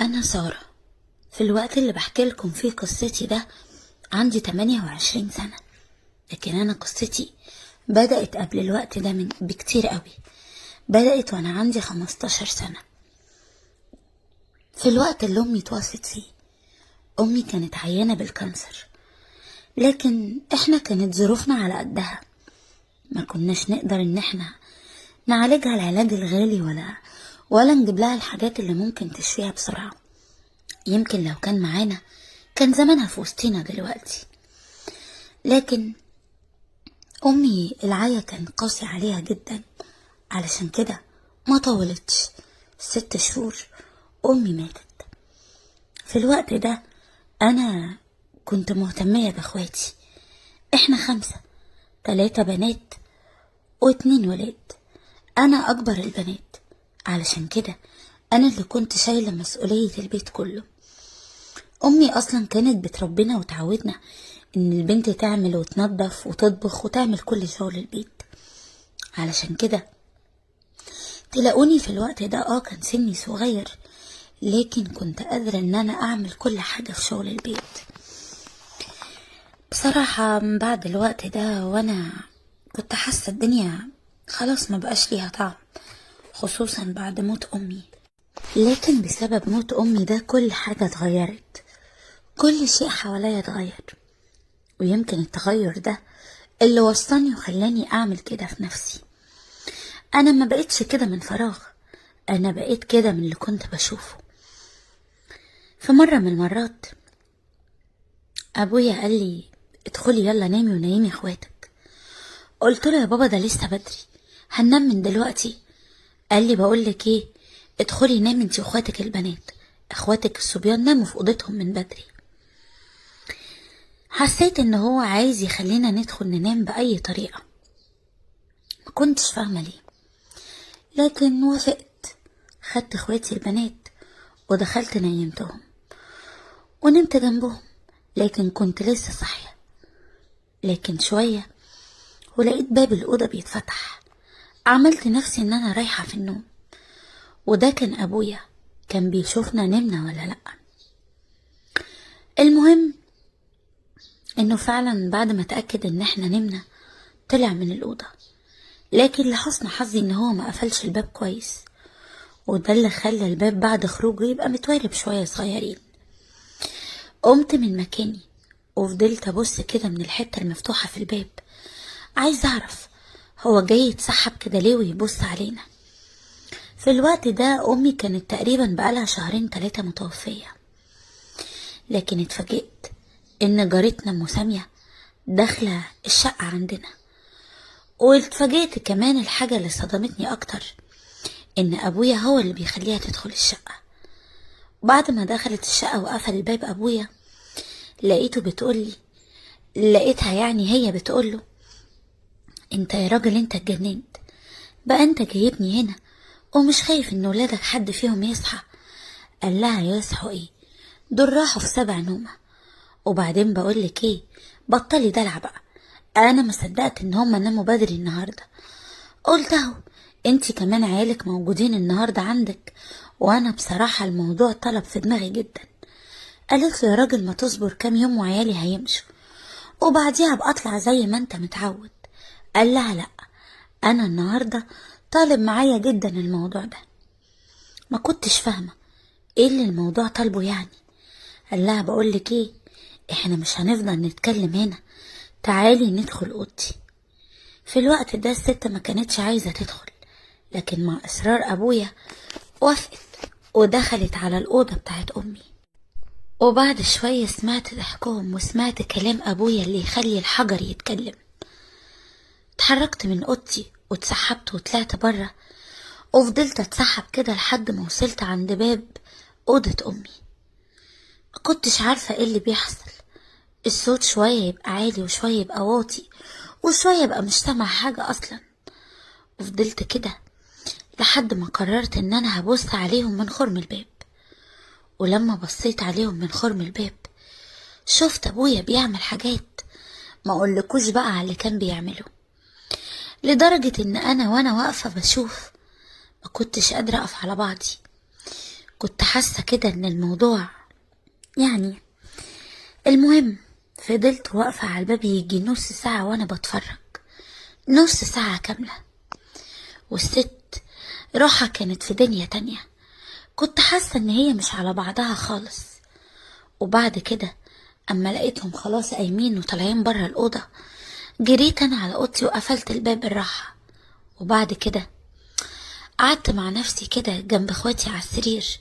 أنا سارة. في الوقت اللي بحكي لكم فيه قصتي ده عندي 28 سنة، لكن أنا قصتي بدأت قبل الوقت ده من بكتير قوي. بدأت وأنا عندي 15 سنة، في الوقت اللي أمي توفت فيه. أمي كانت عيانة بالكانسر، لكن إحنا كانت ظروفنا على قدها، ما كناش نقدر إن إحنا نعالجها العلاج الغالي ولا نجيب لها الحاجات اللي ممكن تشفيها بسرعة. يمكن لو كان معانا كان زمانها في وسطنا دلوقتي، لكن أمي العيا كان قاسي عليها جدا، علشان كده ما طولتش 6 شهور أمي ماتت. في الوقت ده أنا كنت مهتمية بأخواتي، إحنا 5، 3 بنات و2 ولاد. أنا أكبر البنات، علشان كده أنا اللي كنت شايلة مسؤولية البيت كله. أمي أصلا كانت بتربينا وتعودنا إن البنت تعمل وتنظف وتطبخ وتعمل كل شغل البيت، علشان كده تلاقوني في الوقت ده كان سني صغير، لكن كنت قادرة إن أنا أعمل كل حاجة في شغل البيت. بصراحة بعد الوقت ده وأنا كنت حاسة الدنيا خلاص ما بقاش ليها طعم، خصوصا بعد موت أمي. لكن بسبب موت أمي ده كل حاجة اتغيرت، كل شيء حواليا اتغير، ويمكن التغير ده اللي وصلني وخلاني أعمل كده في نفسي. أنا ما بقيتش كده من فراغ، أنا بقيت كده من اللي كنت بشوفه. في مرة من المرات أبويا قال لي ادخلي يلا نامي ونيمي اخواتك. قلت له يا بابا ده لسه بدري، هننام من دلوقتي؟ قال لي بقولك ايه، ادخلي نامي انتي واخواتك البنات، اخواتك الصبيان ناموا في اوضتهم من بدري. حسيت ان هو عايز يخلينا ندخل ننام بأي طريقة، ما كنتش فاهمة ليه، لكن وافقت. خدت اخواتي البنات ودخلت نيمتهم ونمت جنبهم، لكن كنت لسه صاحية. لكن شوية ولقيت باب الأوضة بيتفتح، عملت نفسي ان انا رايحة في النوم، وده كان ابويا، كان بيشوفنا نمنا ولا لأ. المهم انه فعلا بعد ما اتأكد ان احنا نمنا طلع من الأوضة، لكن لحسن حظي ان هو ما قفلش الباب كويس، وده اللي خلى الباب بعد خروجه يبقى متوارب شوية صغيرين. قمت من مكاني وفضلت ابص كده من الحتة المفتوحة في الباب، عايز اعرف هو جاي يتسحب كده ليه ويبص علينا. في الوقت ده امي كانت تقريبا بقالها 2-3 متوفية، لكن اتفاجئت ان جارتنا ام سامية داخلة الشقة عندنا. واتفاجئت كمان الحاجة اللي صدمتني اكتر ان ابويا هو اللي بيخليها تدخل الشقة. بعد ما دخلت الشقة وقفل الباب ابويا لقيتها يعني هي بتقوله انت يا راجل انت اتجننت بقى، انت جايبني هنا ومش خايف ان ولادك حد فيهم يصحى؟ قال لها يصحوا ايه، دول راحوا في 7 نومة. وبعدين بقولك ايه، بطلي دلع بقى، انا ما صدقت ان هما ناموا بدري النهارده. قلت اهو انتي كمان عيالك موجودين النهارده عندك، وانا بصراحه الموضوع طلب في دماغي جدا. قالت له يا راجل ما تصبر كام يوم وعيالي هيمشوا، وبعديها ابقى اطلع زي ما انت متعود. قال لها لا، انا النهارده طالب معايا جدا الموضوع ده. ما كنتش فاهمه ايه اللي الموضوع طالبه يعني. قال لها بقولك ايه، احنا مش هنفضل نتكلم هنا، تعالي ندخل اوضتي. في الوقت ده الست ما كانتش عايزة تدخل، لكن مع اصرار ابويا وافقت ودخلت على الأوضة بتاعت امي. وبعد شوية سمعت ضحكهم وسمعت كلام ابويا اللي يخلي الحجر يتكلم. اتحركت من اوضتي واتسحبت وطلعت برا، وفضلت اتسحب كده لحد ما وصلت عند باب أوضة امي. ما كنتش عارفة ايه اللي بيحصل، الصوت شوية يبقى عالي وشوية يبقى واطي وشوية يبقى مش سامع حاجة اصلا. وفضلت كده لحد ما قررت ان انا هبص عليهم من خرم الباب. ولما بصيت عليهم من خرم الباب شفت ابويا بيعمل حاجات ما اقولكوش بقى على اللي كان بيعمله، لدرجة ان انا وانا واقفة بشوف ما كنتش قادرة اقف على بعضي. كنت حاسة كده ان الموضوع يعني المهم فضلت واقفة على الباب يجي نص ساعة وانا بتفرج، نص ساعة كاملة. والست روحها كانت في دنيا تانية، كنت حاسة ان هي مش على بعضها خالص. وبعد كده اما لقيتهم خلاص قايمين وطالعين برا الأوضة، جريت انا على اوضتي وقفلت الباب بالراحة. وبعد كده قعدت مع نفسي كده جنب اخواتي على السرير،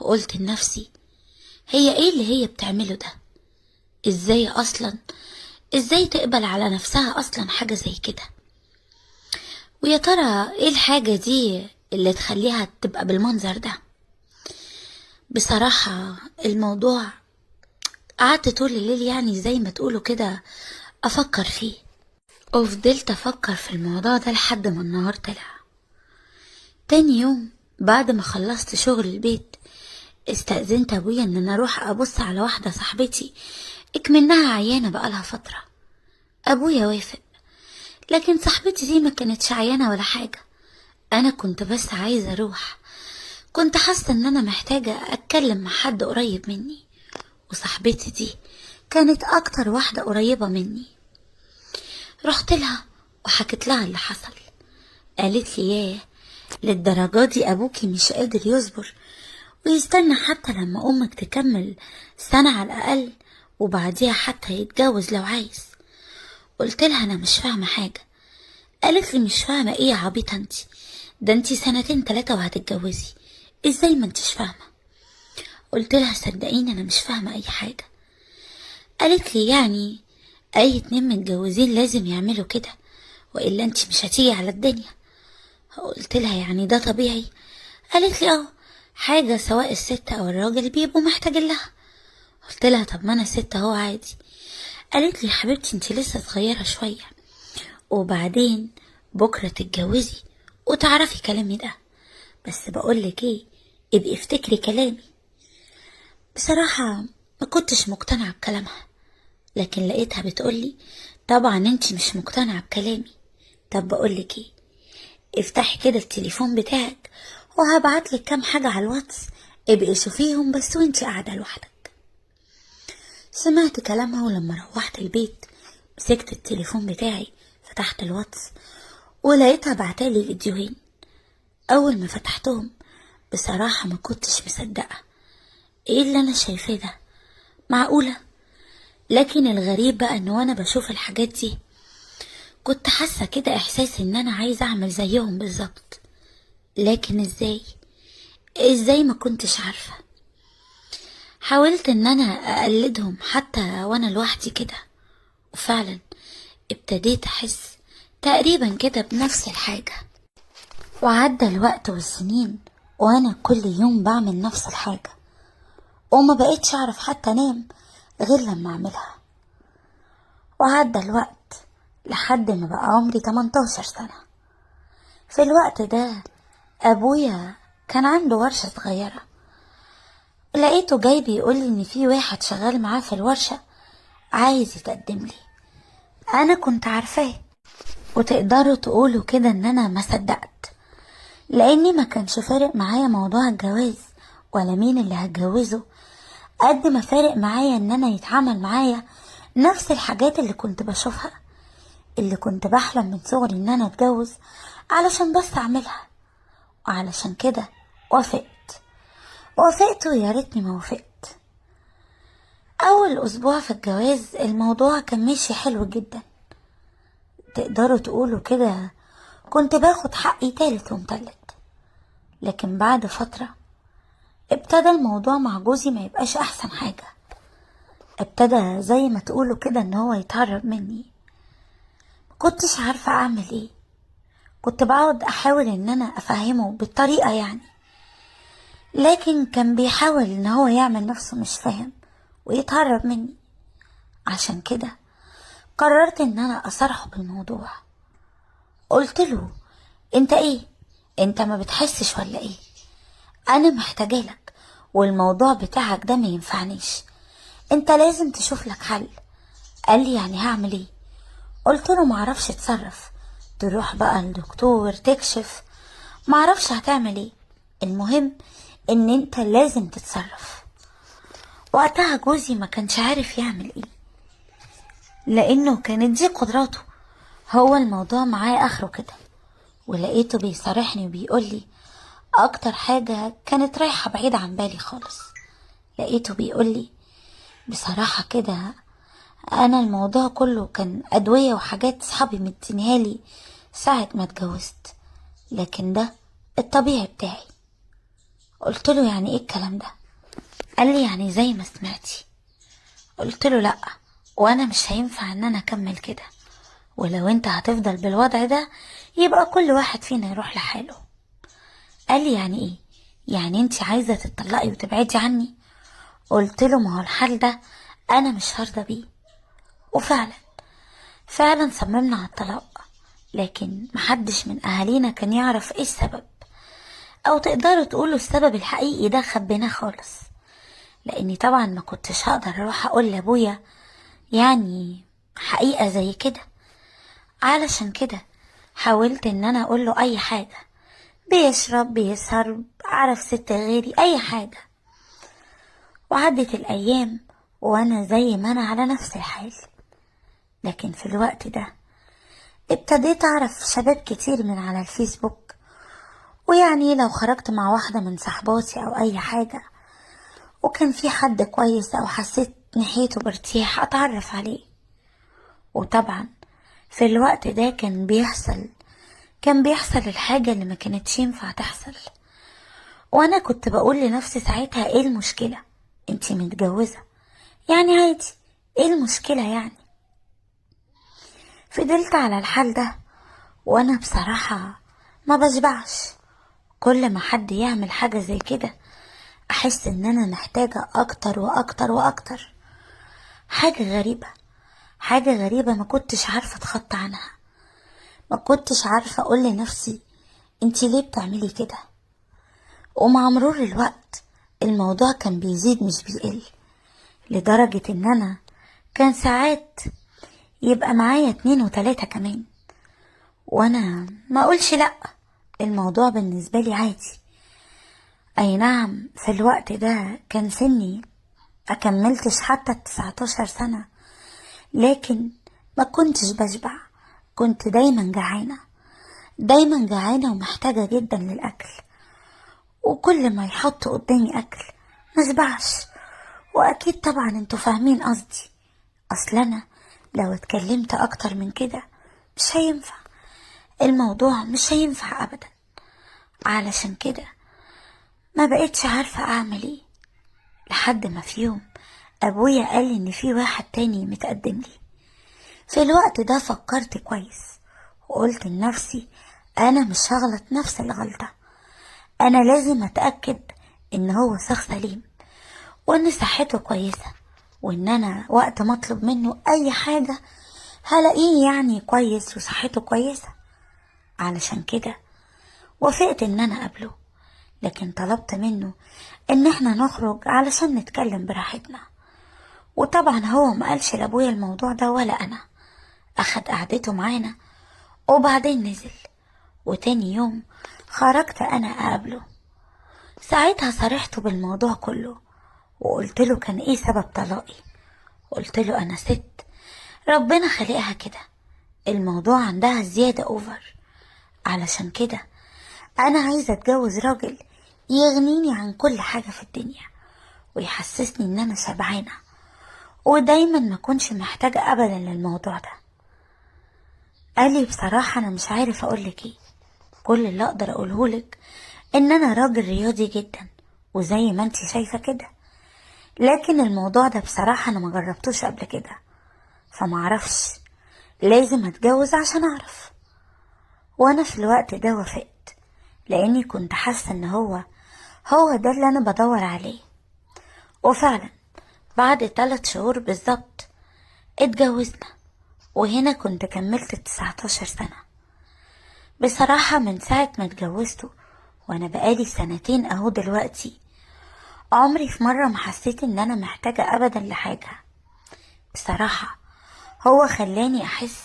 وقلت لنفسي هي ايه اللي هي بتعمله ده؟ ازاي تقبل على نفسها اصلا حاجة زي كده؟ ويا ترى ايه الحاجة دي اللي تخليها تبقى بالمنظر ده؟ بصراحة الموضوع قعدت طول الليل يعني زي ما تقولوا كده افكر فيه، وفضلت افكر في الموضوع ده لحد ما النهار طلع. تاني يوم بعد ما خلصت شغل البيت استأذنت ابويا ان انا اروح ابص على واحدة صاحبتي اكمنها عيانة بقالها فترة. ابويا وافق، لكن صاحبتي دي ما كانتش عيانة ولا حاجة، انا كنت بس عايزة اروح. كنت حاسة ان انا محتاجة اتكلم مع حد قريب مني، وصاحبتي دي كانت اكتر واحدة قريبة مني. رحت لها وحكيت لها اللي حصل. قالت لي ياه، للدرجة دي ابوكي مش قادر يصبر ويستنى حتى لما امك تكمل سنة على الاقل، وبعديها حتى يتجوز لو عايز؟ قلت لها انا مش فاهمة حاجة. قالت لي مش فاهمة ايه يا عبيطة انتي؟ ده انتي 2-3 وهتتجوزي، ازاي ما انتش فاهمة؟ قلت لها صدقيني انا مش فاهمة اي حاجة. قالت لي يعني اي 2 متجوزين لازم يعملوا كده، والا انتي مش هتيجي على الدنيا. قلت لها يعني ده طبيعي؟ قالت لي حاجة سواء الست او الراجل بيبقوا محتاجين لها. قلت لها طب ما انا ست اهو عادي. قالت لي يا حبيبتي انتي لسه صغيرة شوية، وبعدين بكرة تتجوزي وتعرفي كلامي ده. بس بقولك ايه، ابقي افتكري كلامي. بصراحة ما كنتش مقتنعة بكلامها، لكن لقيتها بتقولي طبعا انتي مش مقتنعة بكلامي. طب بقولك ايه، افتحي كده التليفون بتاعك وهبعتلك كام حاجة على الواتس، ابقي شوفيهم بس وانتي قاعدة لوحدك. سمعت كلامها، ولما روحت البيت مسكت التليفون بتاعي فتحت الواتس ولقيتها بعتالي فيديوهين. اول ما فتحتهم بصراحة ما كنتش مصدقة، ايه اللي انا شايفاه ده؟ معقولة؟ لكن الغريب بقى ان وانا بشوف الحاجات دي كنت حاسة كده احساس ان انا عايزة اعمل زيهم بالظبط. لكن ازاي ما كنتش عارفة. حاولت ان انا اقلدهم حتى وانا لوحدي كده، وفعلا ابتديت احس تقريبا كده بنفس الحاجة. وعدى الوقت والسنين وانا كل يوم بعمل نفس الحاجة، وما بقيتش اعرف حتى انام غير لما اعملها. وعدى الوقت لحد ما بقى عمري 18 سنة. في الوقت ده ابويا كان عنده ورشة صغيرة، لقيته جاي بيقولي ان في واحد شغال معاه في الورشة عايز يتقدم لي. انا كنت عارفاه، وتقدروا تقولوا كده ان انا ما صدقت، لاني ما كانش فارق معايا موضوع الجواز ولا مين اللي هتجوزه، قد ما فارق معايا ان انا يتعامل معايا نفس الحاجات اللي كنت بشوفها، اللي كنت بحلم من صغري ان انا اتجوز علشان بس اعملها. وعلشان كده وافقت ويا ريتني ما وافقت. اول اسبوع في الجواز الموضوع كان ماشي حلو جدا، تقدروا تقولوا كده كنت باخد حقي تالت ومتلت. لكن بعد فترة ابتدى الموضوع مع جوزي ما يبقاش احسن حاجة، ابتدى زي ما تقولوا كده ان هو يتهرب مني. كنتش عارفة اعمل ايه، كنت بقعد احاول ان انا افهمه بالطريقة يعني، لكن كان بيحاول ان هو يعمل نفسه مش فاهم ويتهرب مني. عشان كده قررت ان انا اصارحه بالموضوع. قلت له انت ايه، انت ما بتحسش ولا ايه؟ انا محتاجالك، والموضوع بتاعك ده ما ينفعنيش، انت لازم تشوف لك حل. قال لي يعني هعمل ايه؟ قلت له معرفش اتصرف، تروح بقى الدكتور تكشف، معرفش هتعمل ايه، المهم ان انت لازم تتصرف. وقتها جوزي ما كانش عارف يعمل ايه، لانه كانت دي قدراته، هو الموضوع معاه اخره كده. ولقيته بيصارحني وبيقولي اكتر حاجة كانت رايحة بعيد عن بالي خالص. لقيته بيقولي بصراحة كده، انا الموضوع كله كان ادوية وحاجات صحابي مدينهالي ساعة ما اتجوزت، لكن ده الطبيعي بتاعي. قلت له يعني ايه الكلام ده؟ قال لي يعني زي ما سمعتي. قلت له لا، وانا مش هينفع ان انا اكمل كده، ولو انت هتفضل بالوضع ده يبقى كل واحد فينا يروح لحاله. قال لي يعني ايه؟ يعني انت عايزة تتطلقي وتبعدي عني؟ قلت له ما هو الحال ده انا مش هرضى بيه. وفعلا صممنا على الطلاق، لكن محدش من اهالينا كان يعرف ايه السبب، او تقدروا تقولوا السبب الحقيقي ده خبيناه خالص، لاني طبعا ما كنتش هقدر اروح اقول لابويا يعني حقيقة زي كده. علشان كده حاولت ان انا اقول له اي حاجة، بيشرب بيسهر عرف ست غيري اي حاجة. وعدت الايام وانا زي ما انا على نفس الحال. لكن في الوقت ده ابتديت اعرف شباب كتير من على الفيسبوك، ويعني لو خرجت مع واحدة من صحباتي او اي حاجة وكان في حد كويس او حسيت ناحيته برتياح اتعرف عليه. وطبعا في الوقت ده كان بيحصل الحاجة اللي ما كانتش ينفع تحصل. وانا كنت بقول لنفسي ساعتها ايه المشكلة؟ انتي متجوزة يعني عادي، ايه المشكلة يعني؟ فضلت على الحال ده، وانا بصراحة ما بشبعش. كل ما حد يعمل حاجة زي كده احس ان انا محتاجة اكتر واكتر واكتر. حاجة غريبة، حاجة غريبة ما كنتش عارفة اتخطى عنها. ما كنتش عارفة اقول لنفسي انتي ليه بتعملي كده. ومع مرور الوقت الموضوع كان بيزيد مش بيقل، لدرجة ان انا كان ساعات يبقى معايا 2 و3 كمان، وانا ما اقولش لا، الموضوع بالنسبة لي عادي. اي نعم في الوقت ده كان سني اكملتش حتى 19 سنة، لكن ما كنتش بشبع. كنت دايما جعانة، دايما جعانة ومحتاجة جدا للأكل. وكل ما يحط قدامي أكل مشبعش. وأكيد طبعا انتوا فاهمين قصدي، أصل أنا لو اتكلمت أكتر من كده مش هينفع، الموضوع مش هينفع أبدا. علشان كده ما بقيتش عارفة أعمل إيه، لحد ما في يوم أبويا قال لي إن في واحد تاني متقدم لي. في الوقت ده فكرت كويس وقلت لنفسي أنا مش هغلط نفس الغلطة، أنا لازم أتأكد إن هو شخص سليم، وإن صحته كويسة، وإن أنا وقت ما أطلب منه أي حاجة هلاقيه يعني كويس وصحته كويسة. علشان كده وافقت إن أنا أقابله، لكن طلبت منه إن احنا نخرج علشان نتكلم براحتنا. وطبعا هو ما قالش لأبويا الموضوع ده ولا أنا، أخد قعدته معانا وبعدين نزل. وتاني يوم خرجت أنا أقابله. ساعتها صرحته بالموضوع كله، وقلت له كان ايه سبب طلاقي. قلت له انا ست ربنا خلقها كده، الموضوع عندها زيادة اوفر، علشان كده انا عايزة اتجوز راجل يغنيني عن كل حاجة في الدنيا، ويحسسني ان انا شبعانة، ودايما ما كنش محتاجة ابدا للموضوع ده. قال لي بصراحة انا مش عارف اقولك ايه، كل اللي اقدر اقولهولك ان انا راجل رياضي جدا وزي ما انتي شايفة كده، لكن الموضوع ده بصراحة انا ما جربتوش قبل كده، فمعرفش، لازم اتجوز عشان اعرف. وانا في الوقت ده وافقت، لاني كنت حاسة ان هو ده اللي انا بدور عليه. وفعلا بعد 3 شهور بالظبط اتجوزنا، وهنا كنت كملت 19 سنة. بصراحة من ساعة ما اتجوزته وانا بقالي 2 سنين اهو دلوقتي، عمري في مرة ما حسيت ان انا محتاجة ابدا لحاجة. بصراحة هو خلاني احس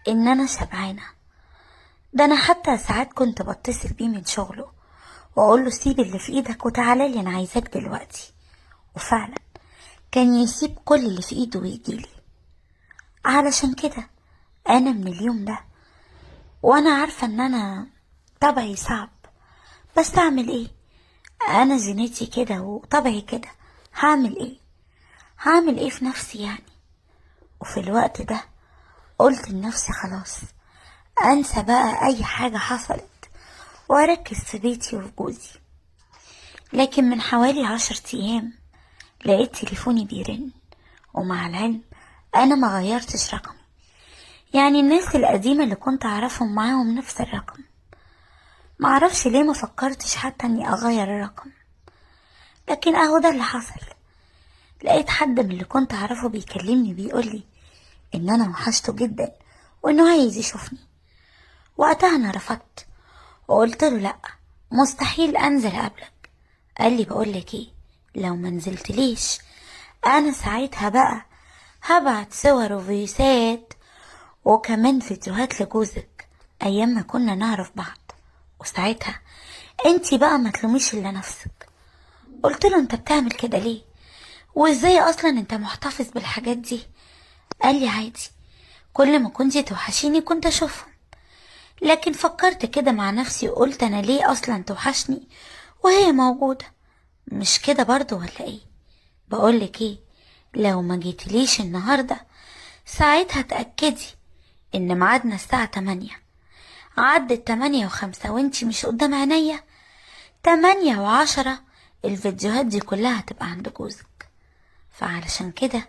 ان انا شبعانة. ده انا حتى ساعات كنت بتصل بيه من شغله واقول له سيب اللي في ايدك وتعالى لي، انا عايزاك دلوقتي. وفعلا كان يسيب كل اللي في ايده ويجيلي. علشان كده انا من اليوم ده وانا عارفة ان انا طبعي صعب، بس اعمل ايه؟ انا جيناتي كده وطبعي كده، هعمل ايه في نفسي يعني؟ وفي الوقت ده قلت لنفسي خلاص، انسى بقى اي حاجة حصلت واركز في بيتي وفي جوزي. لكن من حوالي 10 ايام لقيت تليفوني بيرن، ومع العلم انا ما غيرتش رقمي، يعني الناس القديمة اللي كنت اعرفهم معاهم نفس الرقم. معرفش ليه ما فكرتش حتى اني اغير الرقم، لكن اهو ده اللي حصل. لقيت حد من اللي كنت اعرفه بيكلمني بيقولي ان انا وحشته جدا وانه عايز يشوفني. وقتها انا رفضت وقلت له لا، مستحيل انزل اقابلك. قال لي بقولك ايه، لو ما نزلتليش انا ساعتها بقى هبعت صور وفيسات وكمان فيديوهات لجوزك ايام ما كنا نعرف بعض، وساعتها انتي بقى ما تلوميش الا نفسك. قلت له انت بتعمل كده ليه؟ وازاي اصلا انت محتفظ بالحاجات دي؟ قال لي عادي، كل ما كنتي توحشيني كنت اشوفهم. لكن فكرت كده مع نفسي وقلت انا ليه اصلا توحشني وهي موجودة؟ مش كده برضو ولا ايه؟ بقولك ايه، لو ما جيتليش النهاردة ساعتها تأكدي ان ميعادنا الساعة 8. عدت 8:05 وانتي مش قدام عينيا، 8:10 الفيديوهات دي كلها هتبقى عند جوزك. فعلشان كده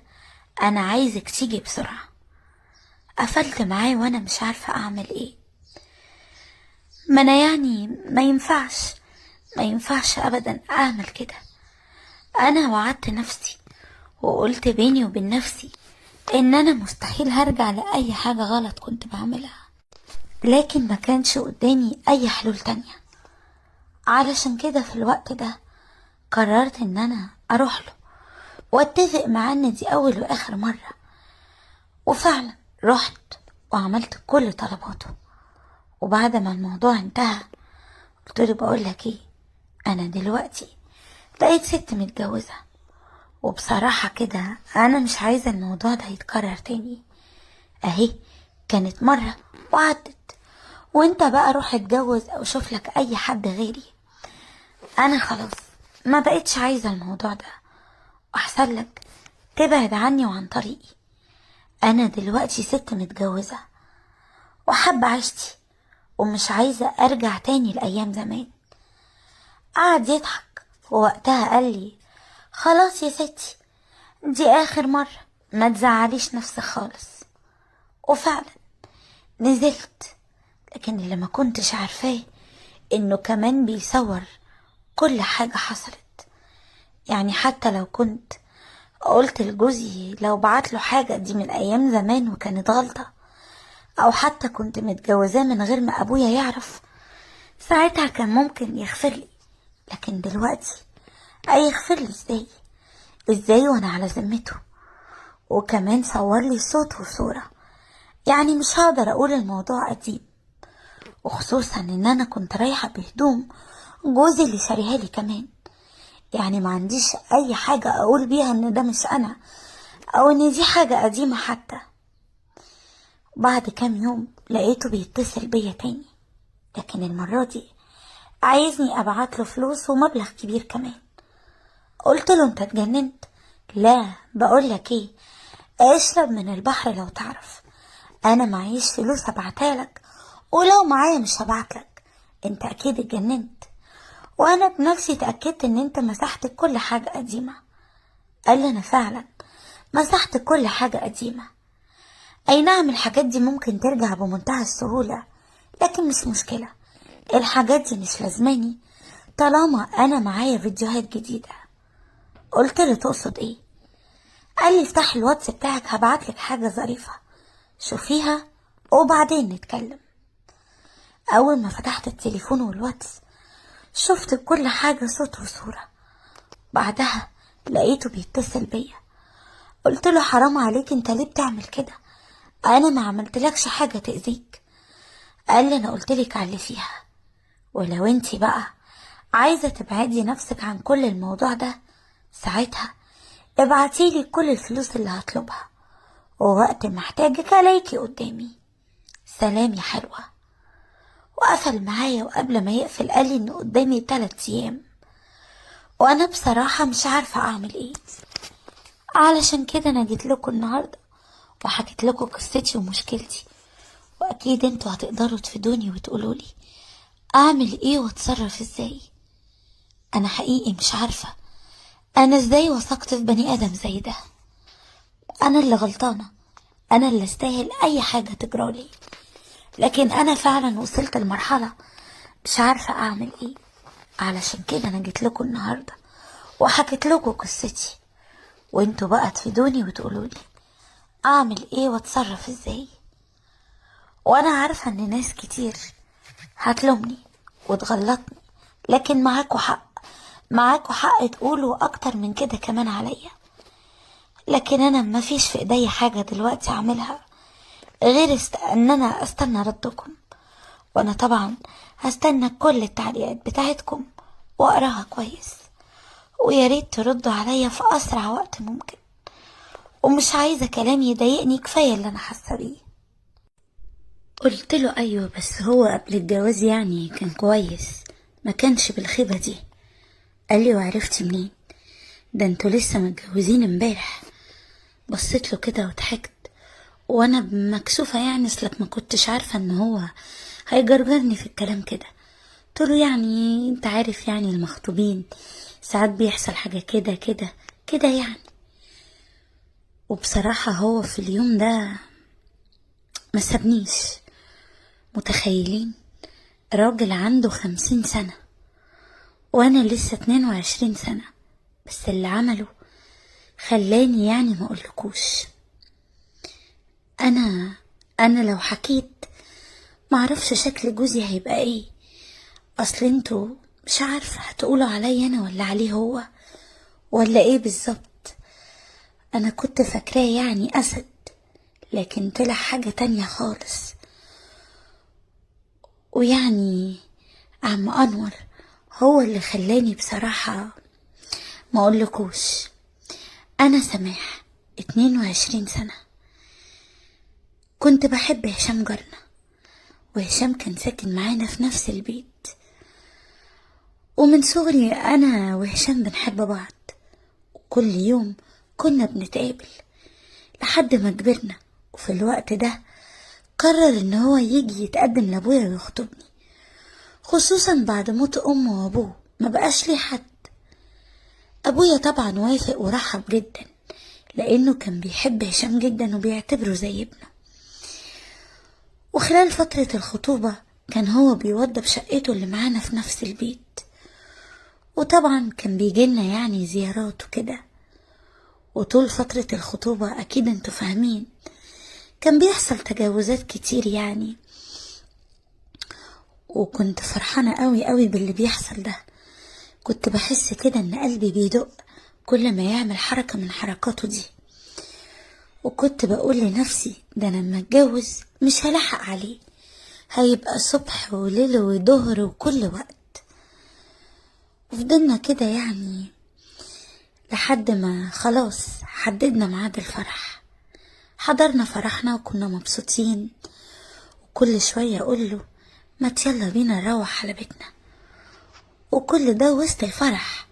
انا عايزك تيجي بسرعة. قفلت معاه وانا مش عارفة اعمل ايه. ما انا يعني ما ينفعش ابدا اعمل كده. انا وعدت نفسي وقلت بيني وبين نفسي ان انا مستحيل هرجع لاي حاجة غلط كنت بعملها، لكن ما كانش قدامي اي حلول تانية. علشان كده في الوقت ده قررت ان انا اروح له واتفق معاه ان دي اول واخر مرة. وفعلا رحت وعملت كل طلباته. وبعد ما الموضوع انتهى قلت له بقولك ايه، انا دلوقتي بقيت ست متجوزة، وبصراحة كده انا مش عايزة الموضوع ده يتكرر تاني. اهي كانت مرة وعدت، وانت بقى روح اتجوز او شوف لك اي حد غيري. انا خلاص ما بقيتش عايزة الموضوع ده، واحسن لك تبعد عني وعن طريقي. انا دلوقتي ست متجوزة وحابة عيشتي، ومش عايزة ارجع تاني لايام زمان. قعد يضحك ووقتها قال لي خلاص يا ستي، دي اخر مرة، ما تزعليش نفسك خالص. وفعلا نزلت، لكن اللي ما كنتش عارفاه انه كمان بيصور كل حاجة حصلت. يعني حتى لو كنت قلت لجوزي لو بعتله حاجة دي من ايام زمان وكانت غلطة، او حتى كنت متجوزاه من غير ما ابويا يعرف، ساعتها كان ممكن يغفرلي. لكن دلوقتي هيغفرلي ازاي وانا على ذمته؟ وكمان صور لي صوت وصورة، يعني مش هقدر اقول الموضوع قديم، وخصوصا ان انا كنت رايحة بهدوم جوزي اللي شاريها لي كمان. يعني ما عنديش اي حاجة اقول بيها ان ده مش انا، او ان دي حاجة قديمة حتى. بعد كام يوم لقيته بيتصل بيا تاني، لكن المرة دي عايزني ابعت له فلوس ومبلغ كبير كمان. قلت له انت اتجننت؟ لا، بقولك ايه، اشرب من البحر لو تعرف. انا معيش فلوس ابعتها لك، ولو معايا مش هبعتلك، انت اكيد اتجننت. وانا بنفسي اتأكدت ان انت مسحت كل حاجة قديمة. قال لي انا فعلا مسحت كل حاجة قديمة. اي نعم الحاجات دي ممكن ترجع بمنتهى السهولة، لكن مش مشكلة، الحاجات دي مش لازماني طالما انا معايا فيديوهات جديدة. قلت له تقصد ايه؟ قال لي افتحي الواتس بتاعك، هبعتلك حاجة ظريفة شوفيها وبعدين نتكلم. اول ما فتحت التليفون والواتس شفت كل حاجة صوت وصورة. بعدها لقيته بيتصل بيا. قلت له حرام عليك، انت ليه بتعمل كده؟ انا ما عملتلكش حاجة تأذيك. قال لي انا قلتلك على اللي فيها، ولو انتي بقى عايزة تبعدي نفسك عن كل الموضوع ده، ساعتها ابعتيلي كل الفلوس اللي هطلبها، ووقت ما احتاجك الاقيكي قدامي. سلام يا حلوة. وقفل معايا، وقبل ما يقفل قالي ان قدامي 3 ايام، وانا بصراحة مش عارفة اعمل ايه. علشان كده انا جيت لكم النهاردة وحكيت لكم قصتي ومشكلتي، واكيد انتوا هتقدروا تفيدوني وتقولولي اعمل ايه واتصرف ازاي. انا حقيقي مش عارفة انا ازاي وثقت في بني ادم زي ده. انا اللي غلطانة، انا اللي استاهل اي حاجة تجرالي، لكن انا فعلا وصلت لمرحلة مش عارفة اعمل ايه. علشان كده انا جيت لكم النهاردة وحكيت لكم قصتي، وانتوا بقى تفيدوني وتقولولي اعمل ايه واتصرف ازاي. وانا عارفة ان ناس كتير هتلومني وتغلطني، لكن معاكوا حق، معاكوا حق تقولوا اكتر من كده كمان عليا. لكن انا مفيش في ايدي حاجة دلوقتي اعملها غير ان انا استنى ردكم. وانا طبعا هستنى كل التعليقات بتاعتكم واقراها كويس، ويا ريت تردوا عليا في اسرع وقت ممكن. ومش عايزة كلام يضايقني، كفاية اللي انا حاسة بيه. قلت له ايوه، بس هو قبل الجواز يعني كان كويس، ما كانش بالخيبة دي. قال لي وعرفتي منين؟ ده انتوا لسه متجوزين امبارح. بصيت له كده وضحكت، وانا مكسوفة يعني، اصلك ما كنتش عارفة ان هو هيجرجرني في الكلام كده. قلت له يعني انت عارف يعني المخطوبين ساعات بيحصل حاجة كده كده كده يعني. وبصراحة هو في اليوم ده ما سابنيش. متخيلين؟ راجل عنده 50 سنة وانا لسه 22 سنة، بس اللي عمله خلاني يعني ما اقولكوش. انا انا لو حكيت معرفش شكل جوزي هيبقى ايه. اصل انتوا مش عارفة هتقولوا عليا انا ولا عليه هو ولا ايه بالظبط. انا كنت فاكراه يعني اسد، لكن طلع حاجة تانية خالص. ويعني عم انور هو اللي خلاني بصراحة ما اقولكوش. انا سماح 22 سنة، كنت بحب هشام جارنا، وهشام كان ساكن معانا في نفس البيت، ومن صغري انا وهشام بنحب بعض، وكل يوم كنا بنتقابل لحد ما كبرنا. وفي الوقت ده قرر ان هو يجي يتقدم لابويا ويخطبني، خصوصا بعد موت امه وابوه ما بقاش ليه حد. ابويا طبعا وافق ورحب جدا، لانه كان بيحب هشام جدا وبيعتبره زي ابنه. وخلال فترة الخطوبة كان هو بيوضب شقته اللي معانا في نفس البيت، وطبعا كان بيجيلنا يعني زيارات وكده. وطول فترة الخطوبة اكيد انتوا فاهمين كان بيحصل تجاوزات كتير يعني، وكنت فرحانة قوي قوي باللي بيحصل ده. كنت بحس كده ان قلبي بيدق كل ما يعمل حركة من حركاته دي، وكنت بقول لنفسي ده انا لما اتجوز مش هلحق عليه، هيبقى صبح وليل وظهر وكل وقت. وفضلنا كده يعني لحد ما خلاص حددنا ميعاد الفرح. حضرنا فرحنا وكنا مبسوطين، وكل شوية اقول له ما يلا بينا نروح على بيتنا، وكل ده وسط الفرح.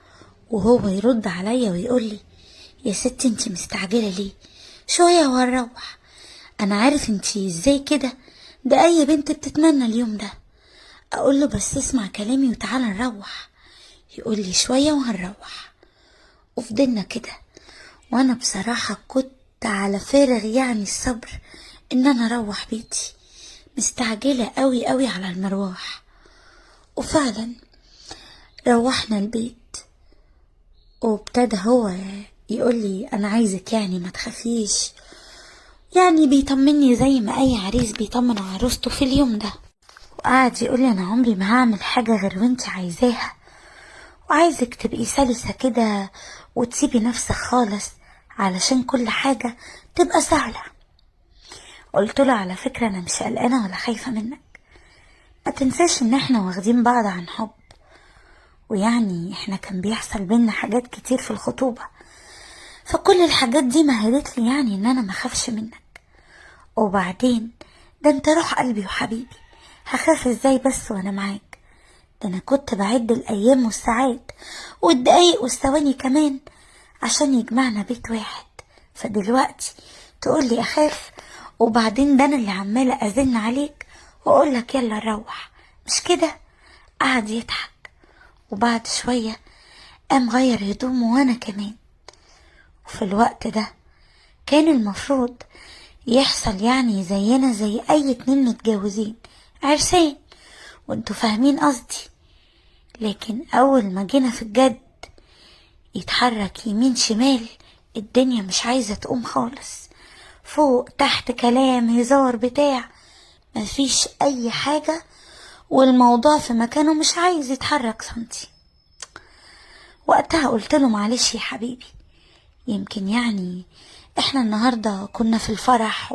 وهو يرد عليا ويقول لي يا ستي انتي مستعجلة ليه؟ شوية وهنروح. انا عارف انتي ازاي كده، ده اي بنت بتتمنى اليوم ده. اقول له بس اسمع كلامي وتعالى نروح. يقول لي شوية وهنروح. وفضلنا كده، وانا بصراحة كنت على فارغ يعني الصبر ان انا اروح بيتي، مستعجلة قوي قوي على المروح. وفعلا روحنا البيت، وابتدى هو يقول لي انا عايزك يعني ما تخافيش، يعني بيطمني زي ما اي عريس بيطمن عروسته في اليوم ده. وقعد يقول لي انا عمري ما هعمل حاجة غير وانت عايزاها، وعايزك تبقي سلسة كده وتسيبي نفسك خالص علشان كل حاجة تبقى سهلة. قلت له على فكرة انا مش قلقانة ولا خايفة منك، ما تنساش ان احنا واخدين بعض عن حب، ويعني احنا كان بيحصل بينا حاجات كتير في الخطوبة، فكل الحاجات دي مهدت لي يعني ان انا مخافش منك. وبعدين ده انت روح قلبي وحبيبي، هخاف ازاي بس وانا معاك؟ ده انا كنت بعد الايام والساعات والدقايق والثواني كمان عشان يجمعنا بيت واحد، فدلوقتي تقولي اخاف؟ وبعدين ده انا اللي عمالة ازن عليك واقولك يلا نروح، مش كده؟ قعد يضحك، وبعد شوية قام غير هدومه وانا كمان. وفي الوقت ده كان المفروض يحصل يعني زينا زي اي اتنين متجوزين، عرسان، وانتوا فاهمين قصدي. لكن اول ما جينا في الجد يتحرك يمين شمال، الدنيا مش عايزة تقوم خالص، فوق تحت كلام هزار بتاع، مفيش اي حاجة، والموضوع في مكانه مش عايز يتحرك سنتي. وقتها قلت له معلش يا حبيبي، يمكن يعني احنا النهاردة كنا في الفرح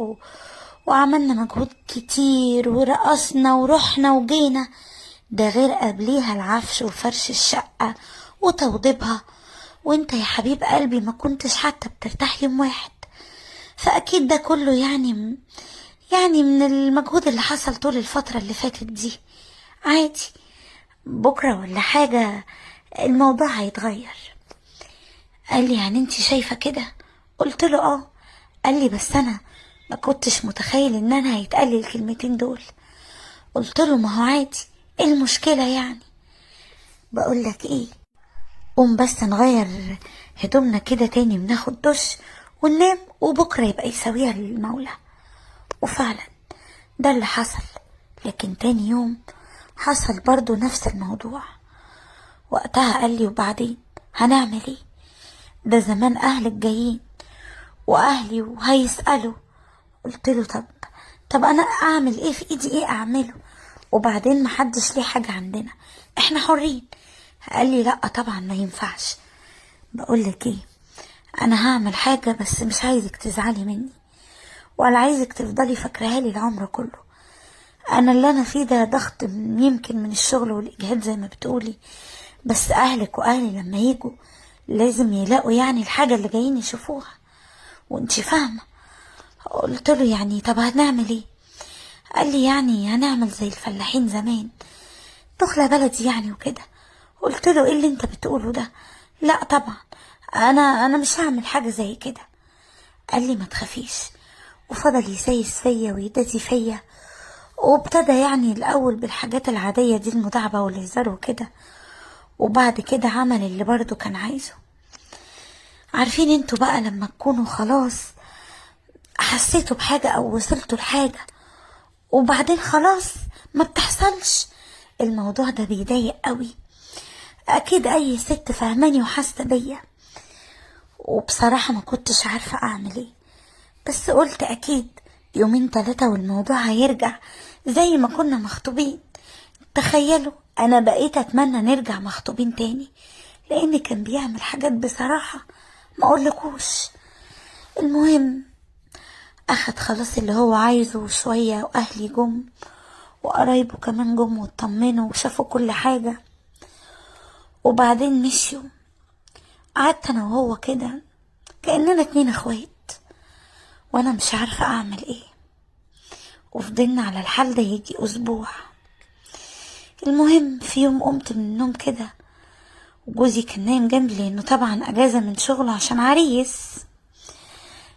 وعملنا مجهود كتير ورقصنا ورحنا وجينا، ده غير قبليها العفش وفرش الشقة وتوضيبها، وانت يا حبيب قلبي ما كنتش حتى بترتاح يوم واحد، فأكيد ده كله يعني من المجهود اللي حصل طول الفترة اللي فاتت دي. عادي، بكرة ولا حاجة الموضوع هيتغير. قال لي يعني انت شايفة كده؟ قلت له اه. قال لي بس انا ما كنتش متخيل ان انا هيتقال لي الكلمتين دول. قلت له ما هو عادي، ايه المشكلة يعني؟ بقول لك ايه، قوم بس نغير هدومنا كده تاني وناخد دش وننام، وبكرة يبقى يساويها للمولى. وفعلا ده اللي حصل. لكن تاني يوم حصل برضو نفس الموضوع. وقتها قال لي وبعدين هنعمل ايه؟ ده زمان اهلك جايين واهلي وهيسألوا. قلت له طب انا اعمل ايه؟ في ايدي ايه اعمله؟ وبعدين محدش ليه حاجة عندنا، احنا حرين. قال لي لا طبعا ما ينفعش. بقول لك ايه، انا هعمل حاجة بس مش عايزك تزعلي مني، ولا عايزك تفضلي فاكراها لي العمر كله. انا اللي انا فيه ده ضغط يمكن من الشغل والاجهاد زي ما بتقولي، بس اهلك واهلي لما يجوا لازم يلاقوا يعني الحاجة اللي جايين يشوفوها، وانتي فاهمة. قلت له يعني طب هنعمل ايه؟ قال لي يعني هنعمل زي الفلاحين زمان، دخلة بلدي يعني وكده. قلت له ايه اللي انت بتقوله ده؟ لا طبعا، انا مش هعمل حاجة زي كده. قال لي ما تخافيش، وفضل يسيس فيا ويدادي فيا، وابتدى يعني الاول بالحاجات العادية دي، المداعبة والهزار وكده، وبعد كده عمل اللي برضه كان عايزه. عارفين انتوا بقى لما تكونوا خلاص حسيتوا بحاجة او وصلتوا لحاجة وبعدين خلاص ما بتحصلش؟ الموضوع ده بيضايق قوي، اكيد اي ست فهماني وحاسه بيا. وبصراحه ما كنتش عارفه اعمل ايه، بس قلت اكيد يومين 3 والموضوع هيرجع زي ما كنا مخطوبين. تخيلوا انا بقيت اتمنى نرجع مخطوبين تاني، لان كان بيعمل حاجات بصراحه ما اقولكوش. المهم اخد خلاص اللي هو عايزه شويه، واهلي جم وقرايبه كمان جم واطمنوا وشافوا كل حاجه، وبعدين مشيوا. قعدت انا وهو كده كأننا 2 اخوات، وانا مش عارفة اعمل ايه. وفضلنا على الحال ده يجي اسبوع. المهم في يوم قمت من النوم كده، وجوزي كان نايم جنبي لانه طبعا اجازة من شغله عشان عريس.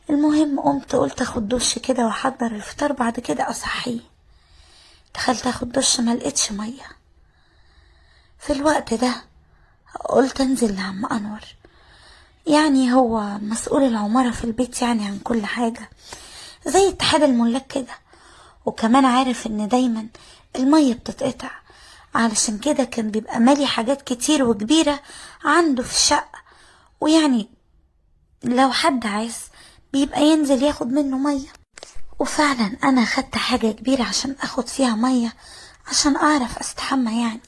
المهم قلت اخد دش كده واحضر الفطار، بعد كده اصحيه. دخلت اخد دش ما لقيتش ميه. في الوقت ده قلت انزل لعم انور، يعني هو مسؤول العمارة في البيت يعني عن كل حاجة، زي اتحاد الملاك كده، وكمان عارف ان دايما المية بتتقطع، علشان كده كان بيبقى مالي حاجات كتير وكبيرة عنده في الشقة، ويعني لو حد عايز بيبقى ينزل ياخد منه مية. وفعلا انا خدت حاجة كبيرة عشان اخد فيها مية، عشان اعرف استحمى يعني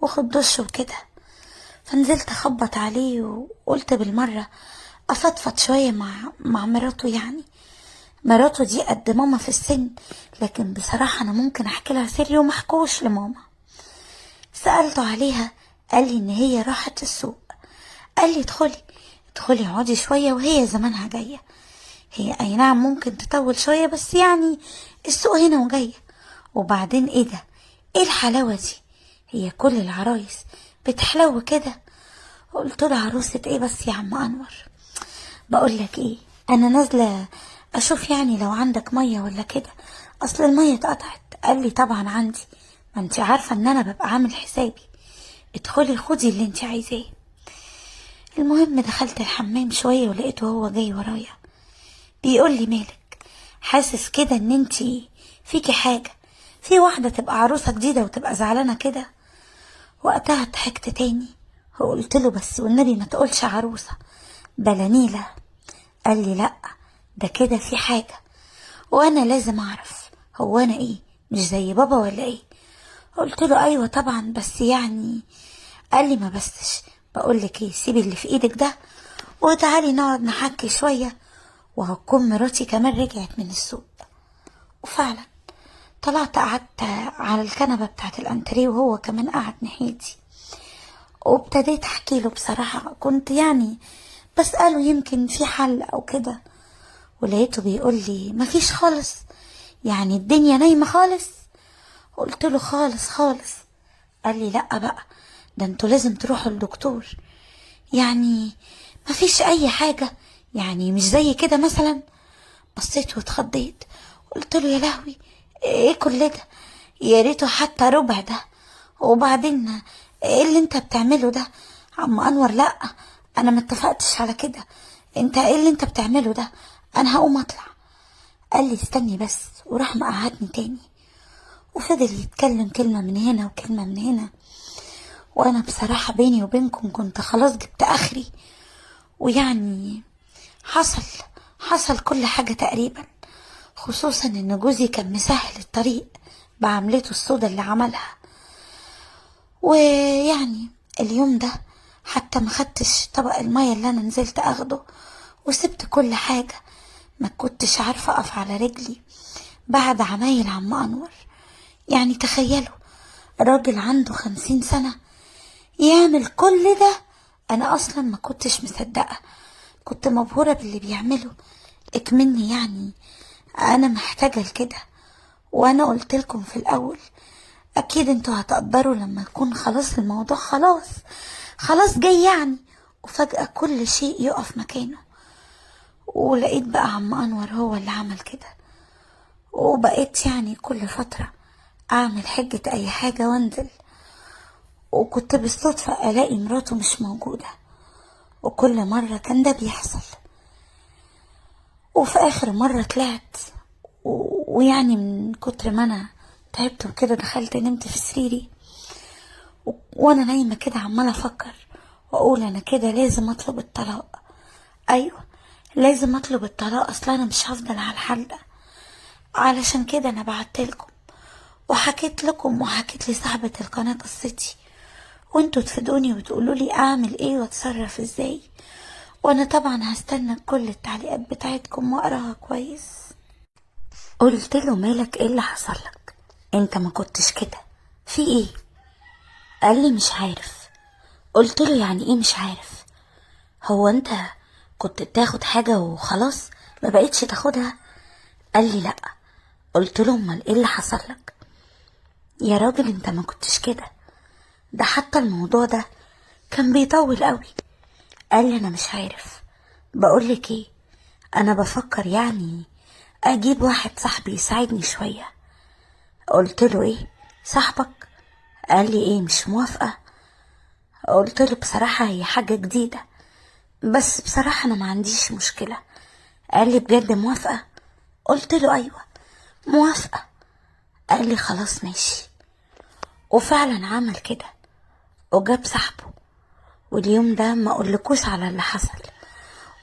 واخد دش وكده. فنزلت اخبط عليه وقلت بالمرة افضفض شوية مع مراته. يعني مراته دي قد ماما في السن، لكن بصراحة انا ممكن احكي لها سري ومحكوش لماما. سألته عليها، قال لي ان هي راحت السوق. قال لي ادخلي اقعدي شوية وهي زمانها جاية. هي اي نعم ممكن تطول شوية، بس يعني السوق هنا وجاية. وبعدين ايه ده؟ ايه الحلاوة دي؟ هي كل العرايس بتحلو كده؟ قلت له عروسة ايه بس يا عم انور؟ بقول لك ايه، انا نازلة اشوف يعني لو عندك مية ولا كده، اصل المية اتقطعت. قال لي طبعا عندي، ما انت عارفة ان انا ببقى عامل حسابي. ادخلي خدي اللي انت عايزاه. المهم دخلت الحمام شوية ولقيته هو جاي ورايا بيقول لي مالك؟ حاسس كده ان انتي فيكي حاجة؟ في واحدة تبقى عروسة جديدة وتبقى زعلانة كده؟ وقتها ضحكت تاني وقلت له بس والنبي ما تقولش عروسة، بلا نيلة. قال لي لا، ده كده في حاجة وانا لازم اعرف. هو انا ايه، مش زي بابا ولا ايه؟ قلت له ايوه طبعا، بس يعني. قال لي ما بسش. بقولك ايه، سيبي اللي في ايدك ده وتعالي نقعد نحكي شوية، وهتكون مراتي كمان رجعت من السوق. وفعلا طلعت قعدت على الكنبة بتاعت الانتريه وهو كمان قعد ناحيتي، وابتديت احكي له. بصراحة كنت يعني بسأله يمكن في حل او كده، ولقيته بيقول لي مفيش خالص، يعني الدنيا نايمة خالص. قلت له خالص خالص. قال لي لا بقى، ده انتوا لازم تروحوا للدكتور. يعني مفيش اي حاجة؟ يعني مش زي كده مثلا؟ بصيت واتخضيت. قلت له يا لهوي، ايه كل ده؟ يا ريته حتى ربع ده. وبعدين ايه اللي انت بتعمله ده عم انور؟ لا انا ما اتفقتش على كده. انت ايه اللي انت بتعمله ده؟ انا هقوم اطلع. قال لي استني بس، وراح مقعدني تاني وفضل يتكلم كلمة من هنا وكلمة من هنا. وانا بصراحة بيني وبينكم كنت خلاص جبت اخري، ويعني حصل كل حاجة تقريبا، خصوصا ان جوزي كان مسهل الطريق بعملته السودا اللي عملها. ويعني اليوم ده حتى ما خدتش طبق المية اللي انا نزلت اخده، وسبت كل حاجة. ما كنتش عارفة اقف على رجلي بعد عمايل عم انور. يعني تخيلوا، راجل عنده 50 سنة يعمل كل ده. انا اصلا ما كنتش مصدقة، كنت مبهورة باللي بيعمله. اكمني يعني انا محتاجة لكده. وانا قلت لكم في الاول اكيد انتوا هتقدروا لما يكون خلاص الموضوع خلاص جاي يعني، وفجأة كل شيء يقف مكانه. ولقيت بقى عم انور هو اللي عمل كده. وبقيت يعني كل فترة اعمل حجة اي حاجة وانزل، وكنت بالصدفة الاقي مراته مش موجودة، وكل مرة كان ده بيحصل. وفي اخر مرة طلعت ويعني من كتر ما انا تعبت وكده دخلت نمت في سريري، وانا نايمة كده عمالة افكر واقول انا كده لازم اطلب الطلاق. ايوه لازم اطلب الطلاق، اصلا انا مش هفضل على الحال ده. علشان كده انا بعتلكم وحكيت لكم وحكيت لصاحبة القناة قصتي، وانتوا تفيدوني وتقولوا لي اعمل ايه واتصرف ازاي. وانا طبعا هستنى كل التعليقات بتاعتكم واقراها كويس. قلت له مالك، ايه اللي حصل لك؟ انت ما كنتش كده، في ايه؟ قال لي مش عارف. قلت له يعني ايه مش عارف؟ هو انت كنت بتاخد حاجة وخلاص ما بقيتش تاخدها؟ قال لي لا. قلت له امال ايه اللي حصل لك؟ يا راجل انت ما كنتش كده، ده حتى الموضوع ده كان بيطول قوي. قال لي انا مش عارف. بقولك ايه، انا بفكر يعني اجيب واحد صاحبي يساعدني شوية. قلت له ايه صاحبك؟ قال لي ايه مش موافقة؟ قلت له بصراحة هي حاجة جديدة، بس بصراحة انا ما عنديش مشكلة. قال لي بجد موافقة؟ قلت له ايوه موافقة. قال لي خلاص ماشي. وفعلا عمل كده وجاب صاحبه. واليوم ده ما اقولكوش على اللي حصل،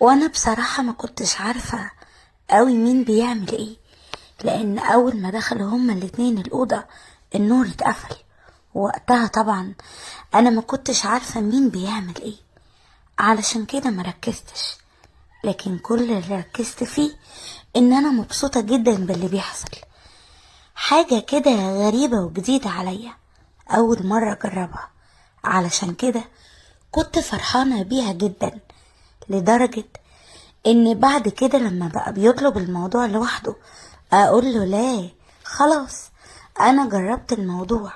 وانا بصراحة ما كنتش عارفة قوي مين بيعمل ايه، لان اول ما دخلوا هما الاتنين الاوضة النور اتقفل. وقتها طبعا انا ما كنتش عارفة مين بيعمل ايه، علشان كده ما ركزتش. لكن كل اللي ركزت فيه ان انا مبسوطة جدا باللي بيحصل. حاجة كده غريبة وجديدة عليا، اول مرة اجربها. علشان كده كنت فرحانة بيها جدا، لدرجة ان بعد كده لما بقى بيطلب الموضوع لوحده اقول له لا، خلاص انا جربت الموضوع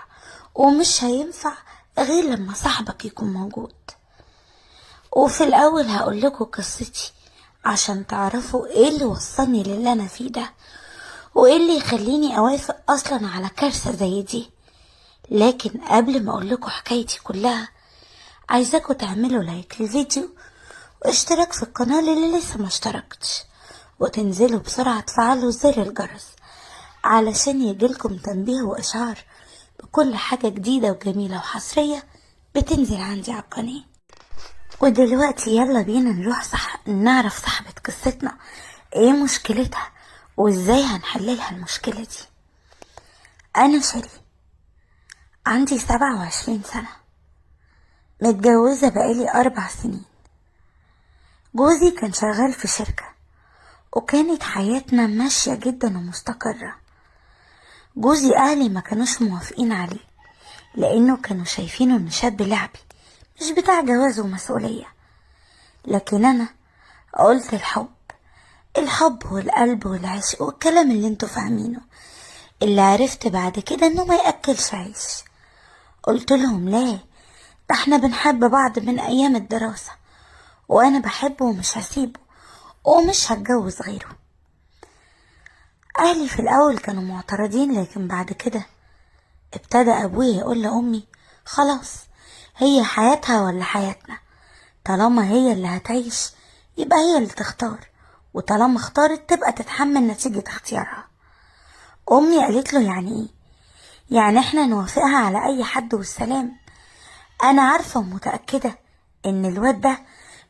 ومش هينفع غير لما صاحبك يكون موجود. وفي الاول هقول لكم قصتي عشان تعرفوا ايه اللي وصلني للي انا فيه ده، وايه اللي يخليني اوافق اصلا على كارثة زي دي. لكن قبل ما اقول لكم حكايتي كلها، عايزاكم تعملوا لايك للفيديو واشتراك في القناة اللي لسه ما اشتركتش، وتنزلوا بسرعة تفعلوا زر الجرس علشان يجيلكم تنبيه واشعار بكل حاجة جديدة وجميلة وحصرية بتنزل عندي على القناة. ودلوقتي يلا بينا نروح نعرف صاحبة قصتنا ايه مشكلتها وازاي هنحللها المشكلة دي. انا شيري، عندي 27 سنة، متجوزة بقالي 4 سنين. جوزي كان شغال في شركة وكانت حياتنا ماشية جدا ومستقرة. جوزي اهلي ما كانوش موافقين عليه لانه كانوا شايفينه انه شاب لعبي مش بتاع جواز ومسؤولية. لكن انا قلت الحب والقلب والعشق والكلام اللي انتوا فاهمينه، اللي عرفت بعد كده انه ما يأكلش عيش. قلت لهم لا، ده احنا بنحب بعض من ايام الدراسة، وانا بحبه ومش هسيبه ومش هتجوز غيره. اهلي في الاول كانوا معترضين، لكن بعد كده ابتدى ابويا يقول لامي خلاص، هي حياتها ولا حياتنا، طالما هي اللي هتعيش يبقى هي اللي تختار، وطالما اختارت تبقى تتحمل نتيجة اختيارها. امي قالت له يعني ايه؟ يعني احنا نوافقها على اي حد والسلام؟ انا عارفة ومتأكدة ان الواد ده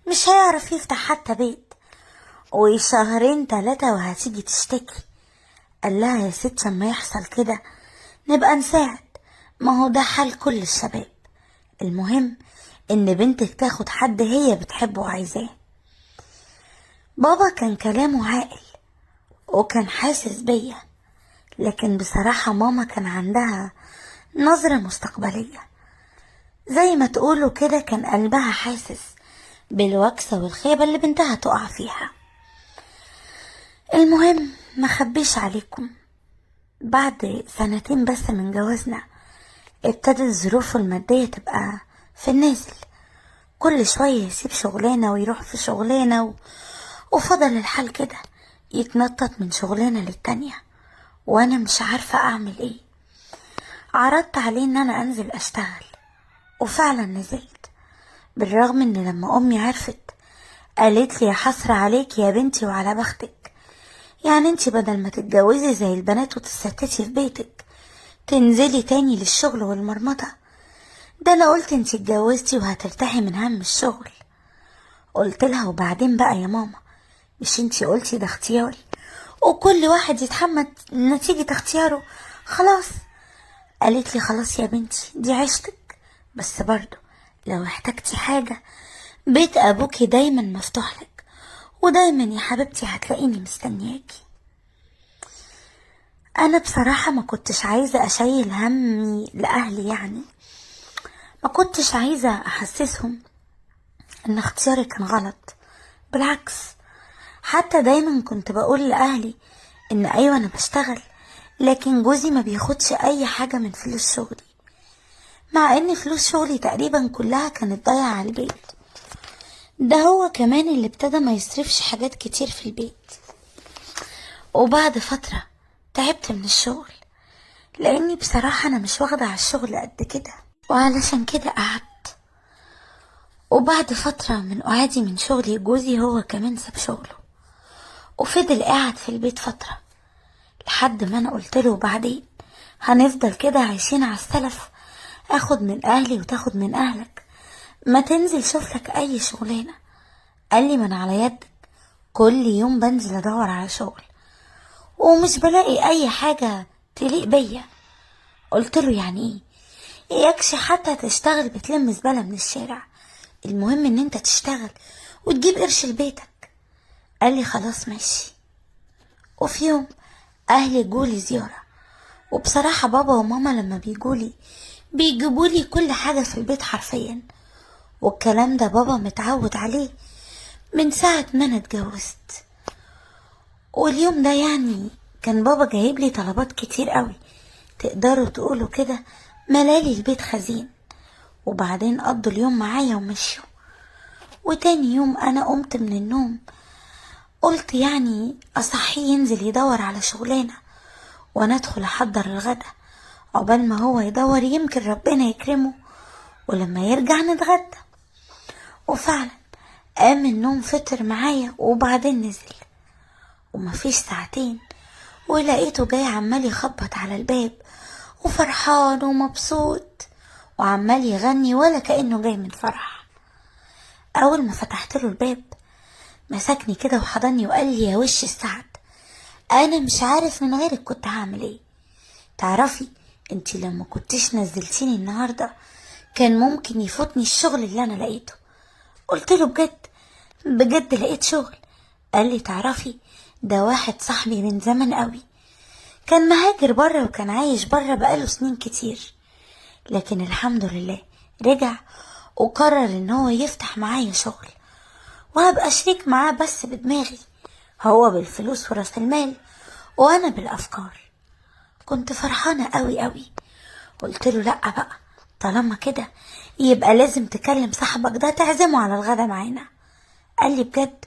مش هيعرف يفتح حتى بيت، وشهرين 3 وهتيجي تشتكي. قال لها يا ست لما يحصل كده نبقى نساعد، ما هو ده حال كل الشباب، المهم ان بنتك تاخد حد هي بتحبه وعايزاه. بابا كان كلامه عاقل وكان حاسس بيا، لكن بصراحة ماما كان عندها نظرة مستقبلية، زي ما تقولوا كده كان قلبها حاسس بالوكسة والخيبة اللي بنتها تقع فيها. المهم ما خبيش عليكم، بعد 2 بس من جوازنا ابتدت ظروفه المادية تبقى في النازل، كل شوية يسيب شغلانة ويروح في شغلانة وفضل الحال كده يتنطط من شغلانة للتانية، وانا مش عارفة اعمل ايه. عرضت عليه ان انا انزل اشتغل وفعلا نزلت، بالرغم ان لما امي عرفت قالت لي يا حسرة عليك يا بنتي وعلى بختك، يعني انتي بدل ما تتجوزي زي البنات وتستتي في بيتك تنزلي تاني للشغل والمرمطة؟ ده انا قلت انتي اتجوزتي وهترتاحي من هم الشغل. قلت لها وبعدين بقى يا ماما، مش انتي قلتي ده اختياري وكل واحد يتحمل نتيجة اختياره؟ خلاص. قالت لي خلاص يا بنتي دي عيشتك، بس برضو لو احتجتي حاجة بيت ابوكي دايما مفتوح لك، ودايما يا حبيبتي هتلاقيني مستنياكي. انا بصراحة ما كنتش عايزة اشيل همي لاهلي، يعني ما كنتش عايزة احسسهم ان اختياري كان غلط، بالعكس حتى دايما كنت بقول لاهلي ان ايوه انا بشتغل، لكن جوزي ما بياخدش اي حاجة من فلوس شغلي، مع ان فلوس شغلي تقريبا كلها كانت ضايعة على البيت. ده هو كمان اللي ابتدى ما يصرفش حاجات كتير في البيت. وبعد فترة تعبت من الشغل، لاني بصراحة انا مش واخدة على الشغل قد كده، وعلشان كده قعدت. وبعد فترة من قعدي من شغلي جوزي هو كمان ساب شغله وفضل قاعد في البيت فترة، لحد ما انا قلت له بعدين هنفضل كده عايشين على السلف، اخد من اهلي وتاخد من اهلك، ما تنزل شوف لك اي شغلانة. قال لي ما انا على يدك، كل يوم بنزل ادور على شغل ومش بلاقي اي حاجة تليق بيا. قلت له يعني ايه؟ يكش حتى تشتغل بتلم زبالة من الشارع، المهم ان انت تشتغل وتجيب قرش لبيتك. قال لي خلاص ماشي. وفي يوم اهلي جولي زيارة، وبصراحة بابا وماما لما بيجولي بيجيبولي كل حاجة في البيت حرفيا، والكلام ده بابا متعود عليه من ساعة ما انا اتجوزت. واليوم ده يعني كان بابا جايب لي طلبات كتير قوي، تقدروا تقولوا كده ملالي البيت خزين. وبعدين قضوا اليوم معايا ومشوا. وتاني يوم انا قمت من النوم، قلت يعني اصحيه ينزل يدور على شغلانة وانا ادخل احضر الغدا، عقبال ما هو يدور يمكن ربنا يكرمه ولما يرجع نتغدى. وفعلا قام من النوم فطر معايا وبعدين نزل، ومفيش ساعتين ولقيته جاي عمال يخبط على الباب وفرحان ومبسوط وعمال يغني ولا كأنه جاي من فرح. أول ما فتحت له الباب مسكني كده وحضني وقال لي يا وش السعد، أنا مش عارف من غيرك كنت هعمل ايه. تعرفي انتي لما كنتش نزلتيني النهاردة كان ممكن يفوتني الشغل اللي أنا لقيته. قلت له بجد؟ بجد لقيت شغل؟ قال لي تعرفي ده واحد صاحبي من زمن قوي، كان مهاجر بره وكان عايش بره بقاله سنين كتير، لكن الحمد لله رجع وقرر ان هو يفتح معايا شغل وهبقى شريك معاه بس بدماغي، هو بالفلوس وراس المال وانا بالافكار. كنت فرحانة قوي قوي. قلت له لا بقى، طالما كده يبقى لازم تكلم صاحبك ده تعزمه على الغدا معانا. قال لي بجد؟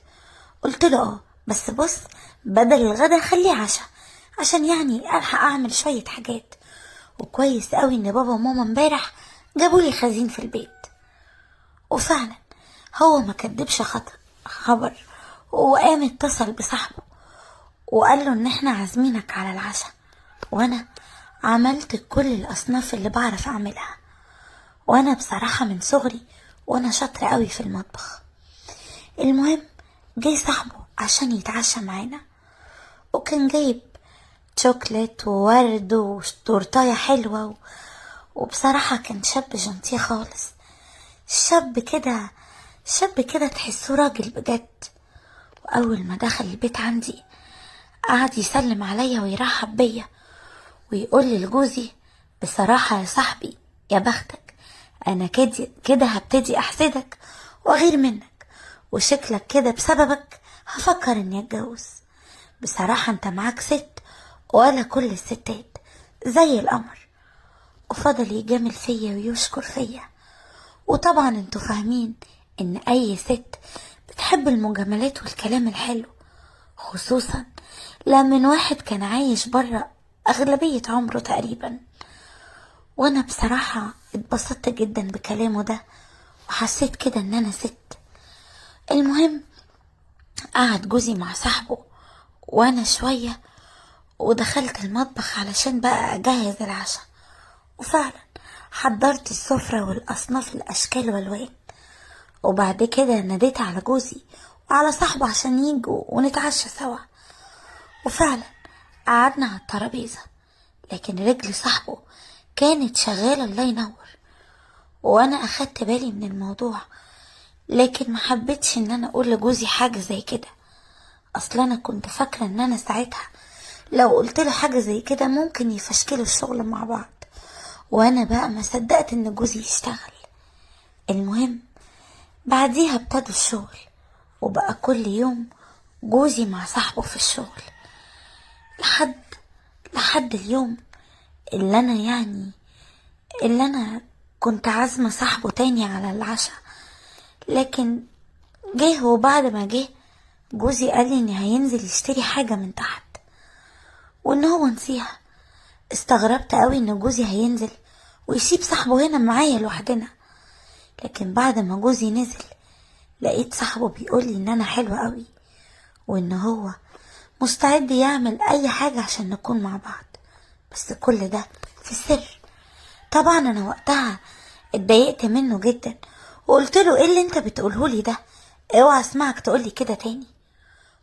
قلت له اه، بس بص بدل الغدا خليه عشاء عشان يعني الحق اعمل شوية حاجات. وكويس قوي ان بابا وماما امبارح جابولي خزين في البيت. وفعلا هو ما كدبش خبر، وقام اتصل بصاحبه وقال له ان احنا عازمينك على العشاء. وانا عملت كل الاصناف اللي بعرف اعملها، وانا بصراحة من صغري وانا شاطرة قوي في المطبخ. المهم جه صاحبه عشان يتعشى معانا، وكان جايب شوكليت وورد وتورتاية حلوة وبصراحة كان شاب جنتيه خالص، شاب كده تحسه راجل بجد. وأول ما دخل البيت عندي قعد يسلم عليا ويرحب بيا ويقول لي لجوزي بصراحة يا صاحبي يا بختك، أنا كده هبتدي أحسدك وأغير منك، وشكلك كده بسببك هفكر إني أتجوز. بصراحة أنت معاك ست ولا كل الستات زي القمر. وفضل يجامل فيا ويشكر فيا، وطبعا انتوا فاهمين ان اي ست بتحب المجاملات والكلام الحلو، خصوصا لما واحد كان عايش برا اغلبية عمره تقريبا. وانا بصراحة اتبسطت جدا بكلامه ده وحسيت كده ان انا ست. المهم قعد جوزي مع صاحبه وانا شوية ودخلت المطبخ علشان بقى اجهز العشاء. وفعلا حضرت السفرة والاصناف الاشكال والوان، وبعد كده ناديت على جوزي وعلى صاحبه عشان يجوا ونتعشى سوا. وفعلا قعدنا على الترابيزة، لكن رجل صاحبه كانت شغالة الله ينور. وانا اخدت بالي من الموضوع، لكن ما حبيتش ان انا اقول لجوزي حاجة زي كده. اصلا انا كنت فاكرة ان انا ساعتها لو قلت له حاجة زي كده ممكن يفشكلوا الشغل مع بعض، وانا بقى ما صدقت ان جوزي يشتغل. المهم بعديها ابتدوا الشغل، وبقى كل يوم جوزي مع صاحبه في الشغل لحد اليوم اللي انا كنت عازمة صاحبه تاني على العشاء. لكن جه، وبعد ما جه جوزي قال لي ان هينزل يشتري حاجة من تحت وان هو نسيها. استغربت قوي ان جوزي هينزل ويسيب صاحبه هنا معايا لوحدنا. لكن بعد ما جوزي نزل لقيت صاحبه بيقول لي ان انا حلوة قوي وان هو مستعد يعمل اي حاجة عشان نكون مع بعض، بس كل ده في السر. طبعا انا وقتها اتضايقت منه جدا وقلت له ايه اللي انت بتقوله لي ده، اوعى اسمعك تقولي كده تاني.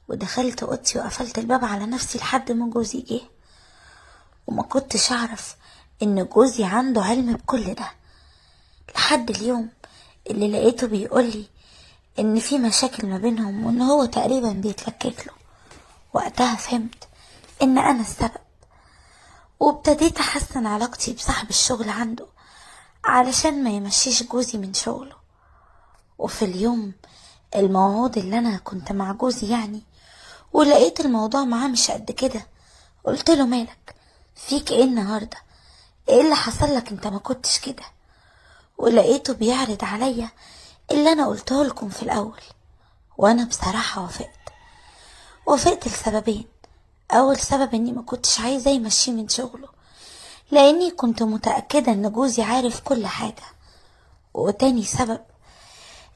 ودخلت اوضتي وقفلت الباب على نفسي لحد ما جوزي جه. وما كنتش اعرف ان جوزي عنده علم بكل ده لحد اليوم اللي لقيته بيقولي ان في مشاكل ما بينهم وان هو تقريبا بيتلكك له. وقتها فهمت ان انا السبب، وابتديت احسن علاقتي بصاحب الشغل عنده علشان ما يمشيش جوزي من شغله. وفي اليوم الموعود اللي انا كنت مع جوزي يعني، ولقيت الموضوع معاه مش قد كده، قلت له مالك، فيك ايه النهارده؟ ايه اللي حصل لك؟ انت ما كنتش كده. ولقيته بيعرض عليا اللي انا قلته لكم في الاول، وانا بصراحة وافقت لسببين. اول سبب اني ما كنتش عايزة يمشيه من شغله، لاني كنت متأكدة ان جوزي عارف كل حاجة. وتاني سبب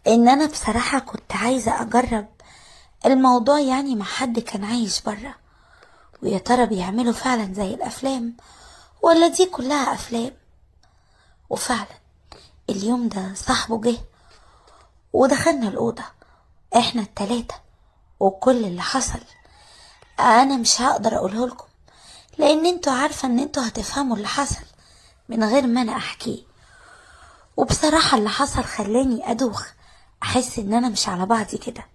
ان انا بصراحة كنت عايزة اجرب الموضوع يعني مع حد كان عايش برا، ويا ترى بيعملوا فعلا زي الافلام ولا دي كلها افلام. وفعلا اليوم ده صاحبه جه ودخلنا الأوضة احنا التلاتة، وكل اللي حصل انا مش هقدر اقوله لكم، لان انتوا عارفة ان انتوا هتفهموا اللي حصل من غير ما انا احكيه. وبصراحة اللي حصل خلاني ادوخ، احس ان انا مش على بعضي كده،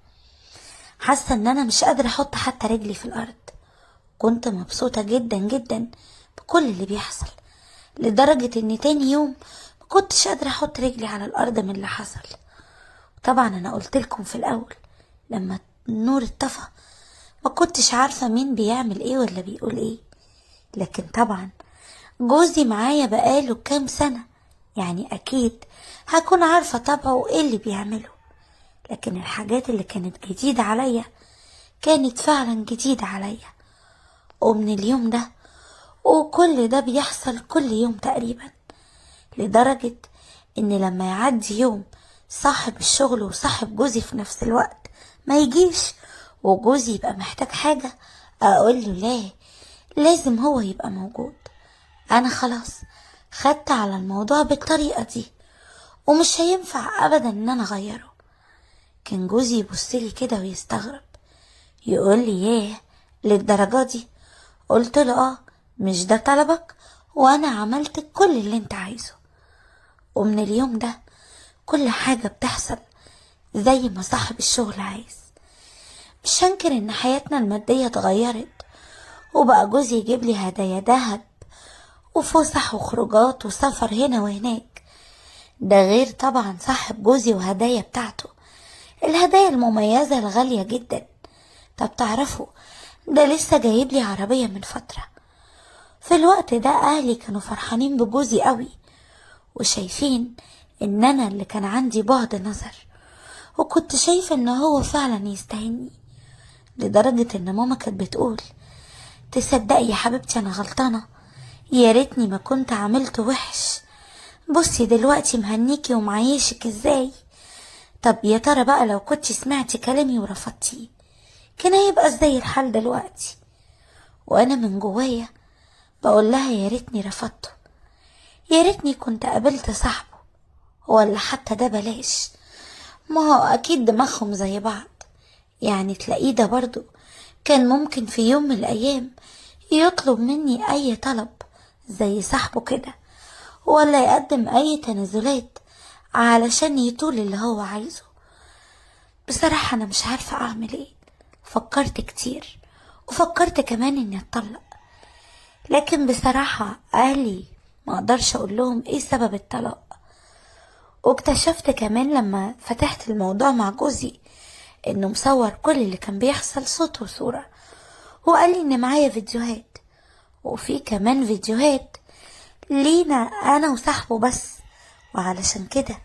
حاسة ان انا مش قادرة احط حتى رجلي في الارض. كنت مبسوطة جدا جدا بكل اللي بيحصل، لدرجة ان تاني يوم ما كنتش قادرة احط رجلي على الارض من اللي حصل. طبعا انا قلت لكم في الاول لما النور اتطفى ما كنتش عارفة مين بيعمل ايه ولا بيقول ايه، لكن طبعا جوزي معايا بقاله كام سنة، يعني اكيد هكون عارفة طبعه وايه اللي بيعمله. لكن الحاجات اللي كانت جديدة عليا كانت فعلا جديدة عليا. ومن اليوم ده وكل ده بيحصل كل يوم تقريبا، لدرجة ان لما يعدي يوم صاحب الشغل وصاحب جوزي في نفس الوقت ما يجيش، وجوزي يبقى محتاج حاجة، اقول له لا، لازم هو يبقى موجود. انا خلاص خدت على الموضوع بالطريقة دي، ومش هينفع ابدا ان انا اغيره. كان جوزي يبصلي كده ويستغرب، يقول لي ياه للدرجة دي؟ قلت له اه، مش ده طلبك؟ وانا عملت كل اللي انت عايزه. ومن اليوم ده كل حاجة بتحصل زي ما صاحب الشغل عايز. مش هنكر ان حياتنا المادية اتغيرت، وبقى جوزي يجيب لي هدايا دهب وفسح وخروجات وسفر هنا وهناك. ده غير طبعا صاحب جوزي وهدايا بتاعته، الهدايا المميزة الغالية جدا. طب تعرفوا ده لسه جايب لي عربية من فترة. في الوقت ده اهلي كانوا فرحانين بجوزي قوي، وشايفين ان انا اللي كان عندي بعد نظر، وكنت شايفة ان هو فعلا يستاهلني. لدرجة ان ماما كانت بتقول تصدقي يا حبيبتي انا غلطانة، يا ريتني ما كنت عملته وحش، بصي دلوقتي مهنيكي ومعيشك ازاي. طب يا ترى بقى لو كنت سمعتي كلامي ورفضتيه كان هيبقى ازاي الحال دلوقتي؟ وانا من جوايا بقول لها يا ريتني رفضته، يا ريتني كنت قابلت صاحبه، ولا حتى ده بلاش، ما هو اكيد دماغهم زي بعض. يعني تلاقيه ده برضو كان ممكن في يوم من الايام يطلب مني اي طلب زي صاحبه كده، ولا يقدم اي تنازلات علشان يطول اللي هو عايزه. بصراحة انا مش عارفة اعمل ايه. فكرت كتير، وفكرت كمان اني اتطلق، لكن بصراحة اهلي ما اقدرش اقول لهم ايه سبب الطلاق. واكتشفت كمان لما فتحت الموضوع مع جوزي انه مصور كل اللي كان بيحصل صوت وصورة، وقال لي ان معايا فيديوهات، وفي كمان فيديوهات لينا انا وصاحبه بس. وعلشان كده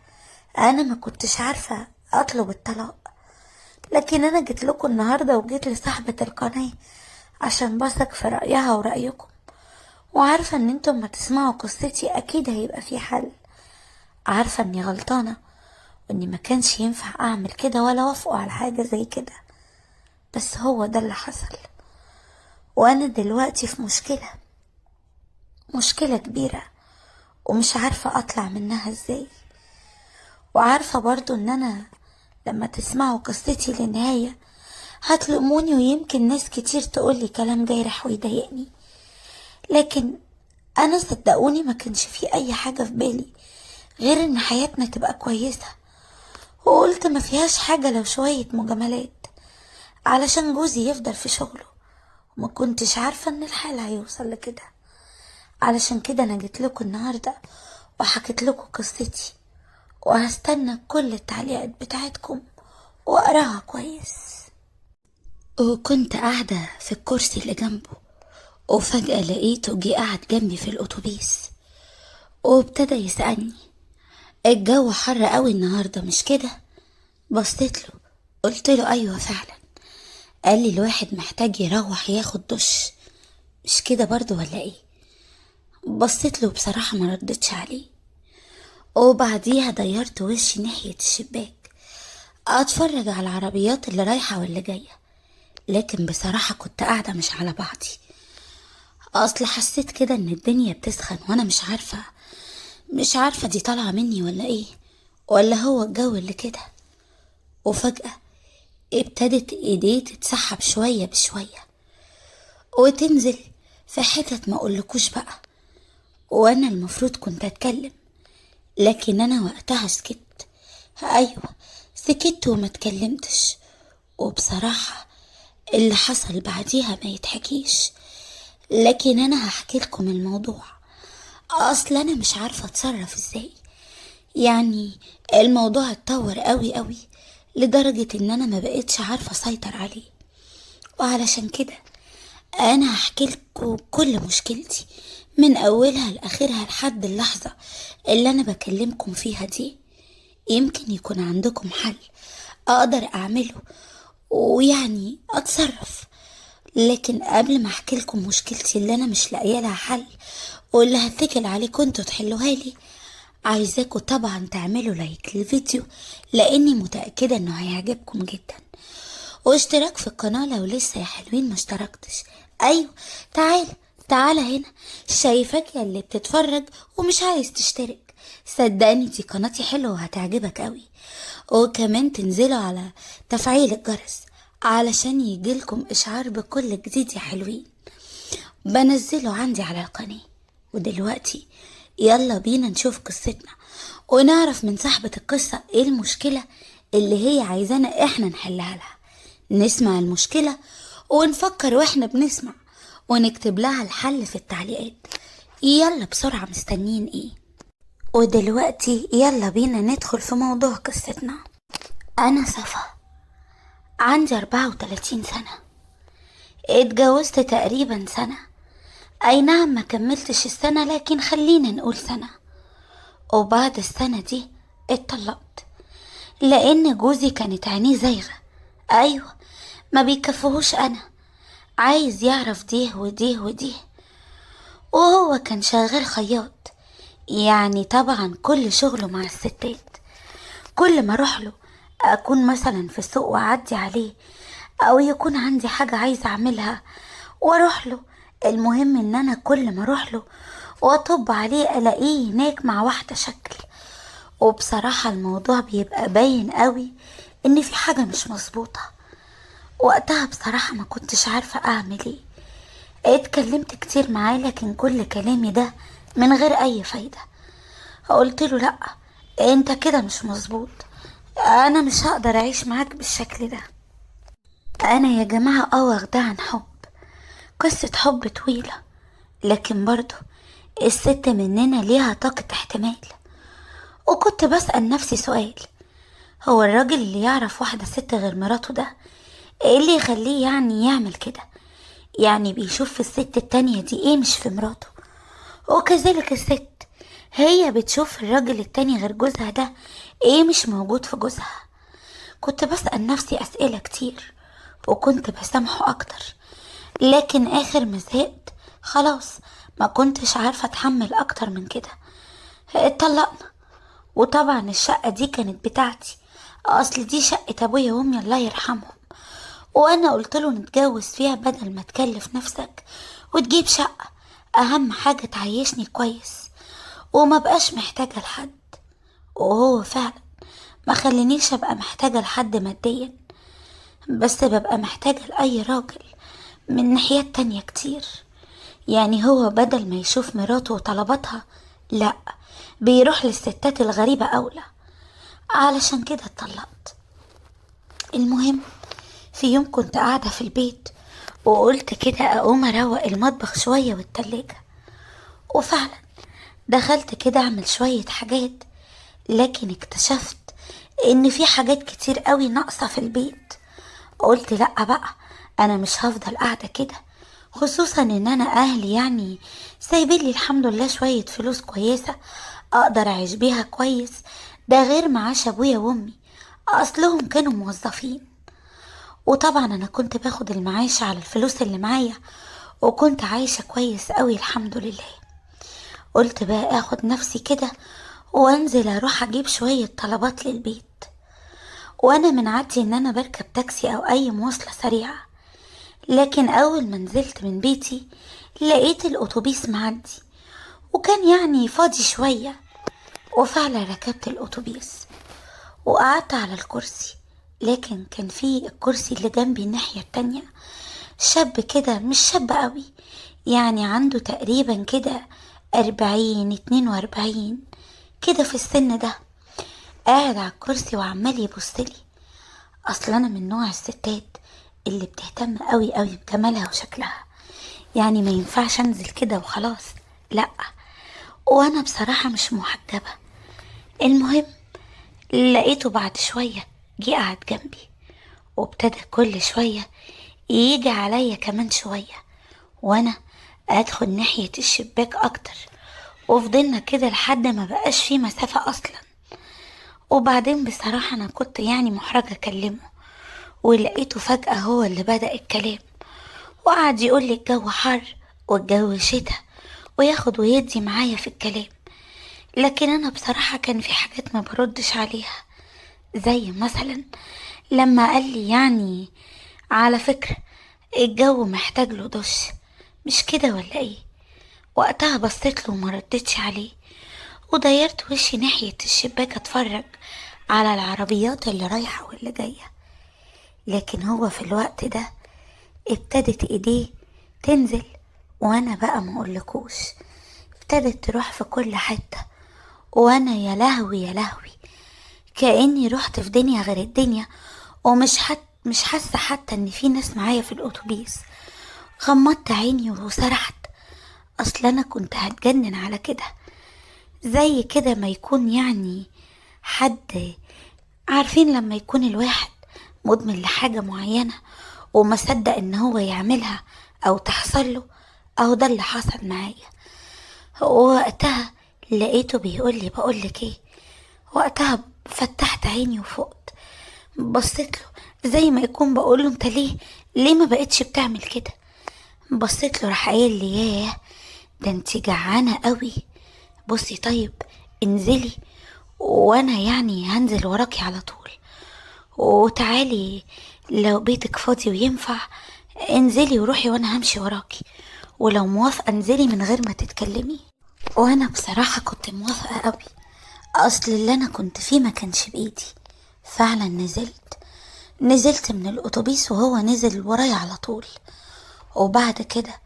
انا ما كنتش عارفة اطلب الطلاق. لكن انا جيت لكم النهاردة وجيت لصاحبة القناة عشان بثق في رأيها ورأيكم، وعارفة ان انتم ما تسمعوا قصتي اكيد هيبقى في حل. عارفة اني غلطانة، واني ما كانش ينفع اعمل كده ولا وافقوا على حاجة زي كده، بس هو ده اللي حصل. وانا دلوقتي في مشكلة كبيرة، ومش عارفة اطلع منها ازاي. وعارفة برضو ان انا لما تسمعوا قصتي للنهاية هتلوموني، ويمكن ناس كتير تقولي كلام جارح ويضايقني، لكن انا صدقوني ما كانش في اي حاجة في بالي غير ان حياتنا تبقى كويسة. وقلت ما فيهاش حاجة لو شوية مجاملات علشان جوزي يفضل في شغله، وما كنتش عارفة ان الحال هيوصل لكده. علشان كده انا جيت لكم النهاردة وحكيت لكم قصتي، وهستنى كل التعليقات بتاعتكم وأقراها كويس. وكنت قاعدة في الكرسي اللي جنبه، وفجأة لقيته جه قاعد جنبي في الأتوبيس وابتدى يسألني: الجو حر قوي النهاردة مش كده؟ بصيت له قلت له أيوة فعلا. قال لي الواحد محتاج يروح ياخد دش، مش كده برضو ولا ايه؟ بصيت له بصراحة ما ردتش عليه، وبعديها ديرت وشي ناحية الشباك اتفرج على العربيات اللي رايحة واللي جاية. لكن بصراحة كنت قاعدة مش على بعضي، اصل حسيت كده ان الدنيا بتسخن، وانا مش عارفة دي طالعة مني ولا ايه، ولا هو الجو اللي كده. وفجأة ابتدت ايديه تتسحب شوية بشوية وتنزل في حتت ما اقولكوش بقى، وانا المفروض كنت اتكلم، لكن انا وقتها سكت. ايوه سكت وما اتكلمتش. وبصراحة اللي حصل بعديها ما يتحكيش، لكن انا هحكي لكم الموضوع. اصل انا مش عارفة اتصرف ازاي، يعني الموضوع اتطور قوي قوي لدرجة ان انا ما بقيتش عارفة اسيطر عليه. وعلشان كده انا هحكي لكم كل مشكلتي من اولها لاخرها لحد اللحظة اللي انا بكلمكم فيها دي. يمكن يكون عندكم حل اقدر اعمله ويعني اتصرف. لكن قبل ما احكي لكم مشكلتي اللي انا مش لاقيه لها حل واللي هتكل عليكم انتوا تحلوها لي، عايزاكم طبعا تعملوا لايك للفيديو لاني متأكدة انه هيعجبكم جدا، واشتراك في القناة لو لسه يا حلوين ما اشتركتش. ايوه تعال هنا، شايفك يا اللي بتتفرج ومش عايز تشترك؟ صدقني دي قناتي حلوة وهتعجبك قوي. وكمان تنزلوا على تفعيل الجرس علشان يجيلكم اشعار بكل جديد يا حلوين بنزله عندي على القناة. ودلوقتي يلا بينا نشوف قصتنا ونعرف من صاحبة القصة ايه المشكلة اللي هي عايزانا احنا نحلها لها. نسمع المشكلة ونفكر واحنا بنسمع ونكتب لها الحل في التعليقات. يلا بسرعة، مستنيين ايه؟ ودلوقتي يلا بينا ندخل في موضوع قصتنا. انا صفا، عندي 34 سنة، اتجوزت تقريبا سنة، اي نعم ما كملتش السنة لكن خلينا نقول سنة. وبعد السنة دي اتطلقت لان جوزي كانت عينيه زايغة. ايوه ما بيكفهوش، انا عايز يعرف ديه وديه وديه. وهو كان شغال خياط، يعني طبعا كل شغله مع الستات. كل ما اروح له اكون مثلا في السوق واعدي عليه، او يكون عندي حاجة عايزة اعملها واروح له، المهم ان انا كل ما اروح له واطب عليه الاقيه هناك مع واحدة شكل. وبصراحة الموضوع بيبقى باين قوي ان في حاجة مش مظبوطة. وقتها بصراحة ما كنتش عارفة اعمل ايه. اتكلمت كتير معاه لكن كل كلامي ده من غير اي فايدة. قلت له لا، انت كده مش مظبوط، انا مش هقدر اعيش معاك بالشكل ده. انا يا جماعة واخدة عن حب، قصة حب طويلة، لكن برضو الست مننا ليها طاقة احتمال. وكنت بسأل نفسي سؤال: هو الراجل اللي يعرف واحدة ست غير مراته ده ايه اللي يخليه يعني يعمل كده؟ يعني بيشوف في الست التانية دي ايه مش في مراته؟ وكذلك الست هي بتشوف في الراجل التاني غير جوزها ده ايه مش موجود في جوزها؟ كنت بسأل نفسي اسئلة كتير وكنت بسامحه اكتر، لكن اخر ما زهقت خلاص ما كنتش عارفة اتحمل اكتر من كده. اتطلقنا، وطبعا الشقة دي كانت بتاعتي، اصل دي شقة ابويا وامي الله يرحمهم. وانا قلت له نتجوز فيها بدل ما تكلف نفسك وتجيب شقة، اهم حاجة تعيشني كويس وما بقاش محتاجة لحد. وهو فعلا ما خلينيش ابقى محتاجة لحد ماديا، بس ببقى محتاجة لأي راجل من ناحيات تانية كتير. يعني هو بدل ما يشوف مراته وطلباتها، لا، بيروح للستات الغريبة أولى. علشان كده اتطلقت. المهم في يوم كنت قاعدة في البيت وقلت كده أقوم أروق المطبخ شوية والتلاجة، وفعلا دخلت كده اعمل شوية حاجات، لكن اكتشفت ان في حاجات كتير قوي ناقصة في البيت. قلت لأ بقى، انا مش هفضل قاعدة كده، خصوصا ان انا اهلي يعني سايبين لي الحمد لله شوية فلوس كويسة اقدر اعيش بيها كويس. ده غير معاش ابويا وامي، اصلهم كانوا موظفين، وطبعا انا كنت باخد المعاش على الفلوس اللي معايا، وكنت عايشة كويس قوي الحمد لله. قلت بقى اخد نفسي كده وانزل اروح اجيب شوية طلبات للبيت. وانا من عادتي ان انا بركب تاكسي او اي مواصلة سريعة، لكن اول ما نزلت من بيتي لقيت الاتوبيس معدي، وكان يعني فاضي شوية. وفعلا ركبت الاتوبيس وقعدت على الكرسي، لكن كان في الكرسي اللي جنبي الناحية التانية شاب كده، مش شاب قوي، يعني عنده تقريبا كده 42 42 كده في السن ده، قاعد على الكرسي وعمال يبصلي. اصل انا من نوع الستات اللي بتهتم قوي قوي بجمالها وشكلها، يعني ما ينفعش انزل كده وخلاص، لا. وانا بصراحة مش محجبة. المهم لقيته بعد شوية جه قعد جنبي، وابتدى كل شوية يجي عليا كمان شوية، وانا ادخل ناحية الشباك اكتر، وفضلنا كده لحد ما بقاش في مسافة اصلا. وبعدين بصراحة انا كنت يعني محرجة اكلمه، ولقيته فجأة هو اللي بدأ الكلام، وقعد يقول لي الجو حر والجو شتا، وياخد ويدي معايا في الكلام. لكن انا بصراحة كان في حاجات ما بردش عليها، زي مثلا لما قال لي يعني على فكرة الجو محتاج له دش، مش كده ولا ايه؟ وقتها بصيت له وما ردتش عليه، وديرت وشي ناحية الشباك اتفرج على العربيات اللي رايحة واللي جاية. لكن هو في الوقت ده ابتدت ايديه تنزل، وانا بقى ما اقولكوش ابتدت تروح في كل حتة، وانا يا لهوي يا لهوي، كأني رحت في دنيا غير الدنيا، مش حاسة حتى ان في ناس معايا في الاتوبيس. غمضت عيني وسرحت، اصل انا كنت هتجنن على كده، زي كده ما يكون يعني حد، عارفين لما يكون الواحد مدمن لحاجة معينة وما صدق ان هو يعملها او تحصل له، او ده اللي حصل معايا. ووقتها لقيته بيقول لي بقولك ايه. وقتها فتحت عيني وفقت، بصيت له زي ما يكون بقول له انت ليه ما بقتش بتعمل كده. بصيت له راح قايل لي ياه، ده انت جعانه قوي، بصي طيب انزلي وانا يعني هنزل وراكي على طول، وتعالي لو بيتك فاضي وينفع انزلي وروحي وانا همشي وراكي، ولو موافقه انزلي من غير ما تتكلمي. وانا بصراحه كنت موافقه قوي، اصل اللي انا كنت فيه ما كانش بايدي. فعلا نزلت من الاتوبيس وهو نزل ورايا على طول. وبعد كده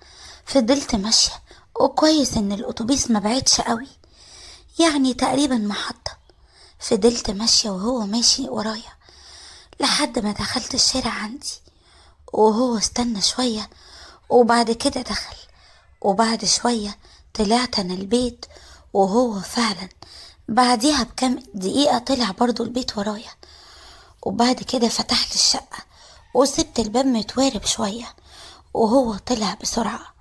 فضلت ماشية، وكويس ان الاتوبيس ما بعدش قوي، يعني تقريبا محطة. فضلت ماشية وهو ماشي ورايا لحد ما دخلت الشارع عندي، وهو استنى شوية وبعد كده دخل. وبعد شوية طلعت انا البيت، وهو فعلا بعديها بكام دقيقة طلع برضو البيت ورايا. وبعد كده فتحت الشقة وسبت الباب متوارب شوية، وهو طلع بسرعة.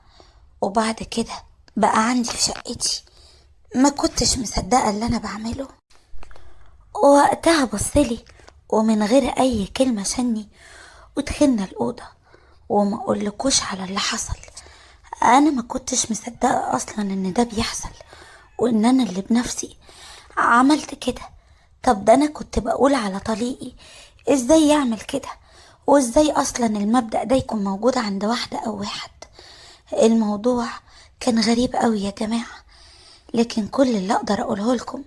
وبعد كده بقى عندي في شقتي، ما كنتش مصدقة اللي انا بعمله. ووقتها بصلي ومن غير اي كلمة شني، ودخلنا الأوضة. وما اقولكوش على اللي حصل، انا ما كنتش مصدقة اصلا ان ده بيحصل، وان انا اللي بنفسي عملت كده. طب ده انا كنت بقول على طليقي ازاي يعمل كده، وازاي اصلا المبدأ ده يكون موجود عند واحدة او واحد. الموضوع كان غريب قوي يا جماعة، لكن كل اللي اقدر اقوله لكم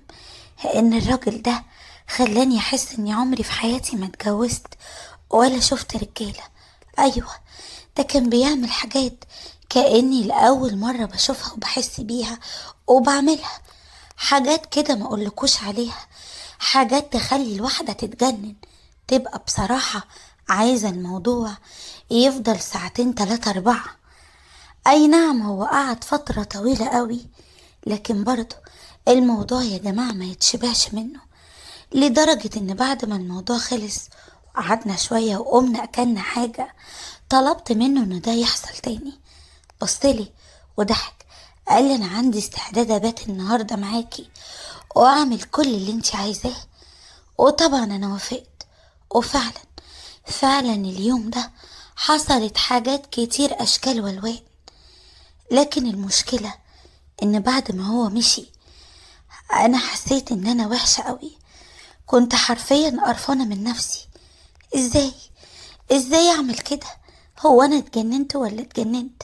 ان الراجل ده خلاني احس اني عمري في حياتي ما اتجوزت ولا شفت رجالة. ايوه، ده كان بيعمل حاجات كأني لأول مرة بشوفها وبحس بيها وبعملها، حاجات كده ما اقولكوش عليها، حاجات تخلي الواحدة تتجنن، تبقى بصراحة عايزة الموضوع يفضل ساعتين 3 4. اي نعم هو قعد فترة طويلة قوي، لكن برضه الموضوع يا جماعة ما يتشبعش منه، لدرجة ان بعد ما الموضوع خلص وقعدنا شوية وقمنا اكلنا حاجة، طلبت منه ان ده يحصل تاني. بصلي وضحك، قال لي انا عندي استعداد ابات النهاردة معاكي واعمل كل اللي انتي عايزاه. وطبعا انا وافقت، وفعلا فعلا اليوم ده حصلت حاجات كتير اشكال والوان. لكن المشكلة ان بعد ما هو مشي انا حسيت ان انا وحشة قوي، كنت حرفيا قرفانة من نفسي. ازاي ازاي اعمل كده؟ هو انا اتجننت ولا اتجننت؟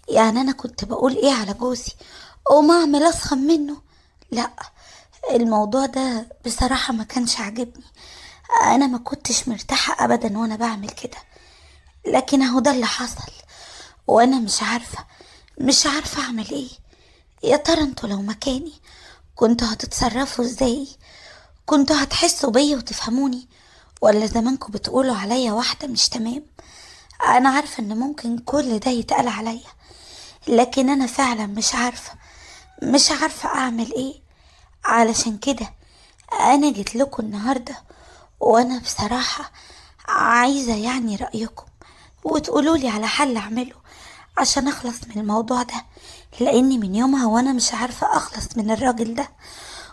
يعني انا كنت بقول ايه على جوزي وما اعمل اسخن منه؟ لا، الموضوع ده بصراحة ما كانش عاجبني، انا ما كنتش مرتاحة ابدا وانا بعمل كده. لكن اهو ده اللي حصل، وانا مش عارفة اعمل ايه. يا ترى انتوا لو مكاني كنتوا هتتصرفوا ازاي؟ كنتوا هتحسوا بيا وتفهموني، ولا زمانكم بتقولوا عليا واحدة مش تمام؟ انا عارفة ان ممكن كل ده يتقال عليا، لكن انا فعلا مش عارفة اعمل ايه. علشان كده انا جيت لكم النهاردة، وانا بصراحة عايزة يعني رأيكم وتقولولي على حل اعمله عشان اخلص من الموضوع ده، لاني من يومها وانا مش عارفة اخلص من الراجل ده،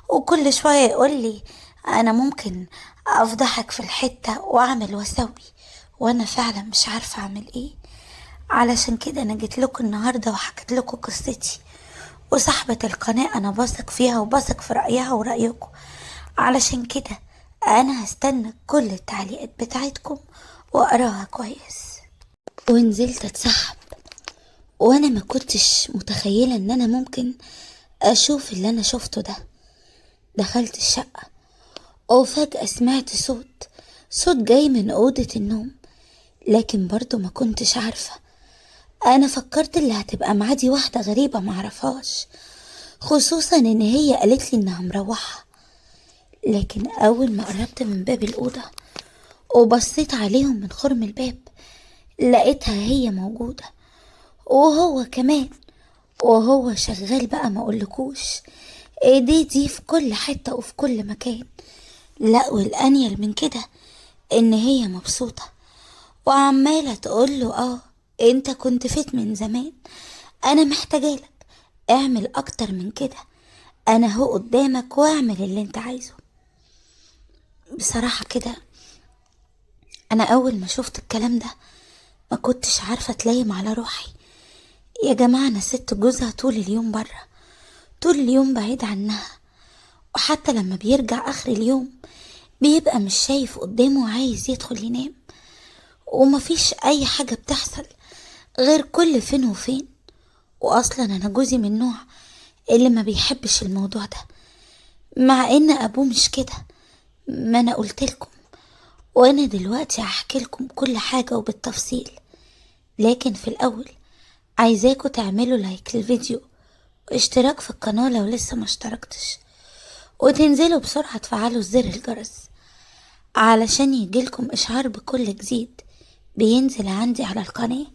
وكل شوية يقولي انا ممكن افضحك في الحتة واعمل واسوي، وانا فعلا مش عارفة اعمل ايه. علشان كده انا جيت لكم النهاردة وحكيت لكم قصتي، وصاحبة القناة انا بثق فيها وبثق في رأيها ورأيكم. علشان كده انا هستنى كل التعليقات بتاعتكم واقراها كويس. ونزلت اتسحب، وانا ما كنتش متخيلة ان انا ممكن اشوف اللي انا شفته ده. دخلت الشقة وفجأة سمعت صوت جاي من أوضة النوم، لكن برضو ما كنتش عارفة. أنا فكرت اللي هتبقى معادي واحدة غريبة معرفهاش، خصوصا إن هي قالت لي إنها مروحة. لكن أول ما قربت من باب الأوضة وبصيت عليهم من خرم الباب، لقيتها هي موجودة، وهو كمان، وهو شغال بقى ما اقولكوش، ايديه دي في كل حتة وفي كل مكان. لا، والانيل من كده ان هي مبسوطة وعمالة تقوله انت كنت فيت من زمان، انا محتاجالك، اعمل اكتر من كده، انا هو قدامك واعمل اللي انت عايزه. بصراحة كده انا اول ما شفت الكلام ده ما كنتش عارفة اتلايم على روحي. يا جماعة انا ست جوزها طول اليوم برا، طول اليوم بعيد عنها، وحتى لما بيرجع اخر اليوم بيبقى مش شايف قدامه وعايز يدخل ينام، ومفيش اي حاجة بتحصل غير كل فين وفين. واصلا انا جوزي من النوع اللي ما بيحبش الموضوع ده، مع ان ابوه مش كده. ما انا قلتلكم، وانا دلوقتي هحكي لكم كل حاجة وبالتفصيل. لكن في الاول عايزاكم تعملوا لايك للفيديو واشتراك في القناة لو لسه ما اشتركتش، وتنزلوا بسرعة تفعلوا زر الجرس علشان يجيلكم اشعار بكل جديد بينزل عندي على القناة.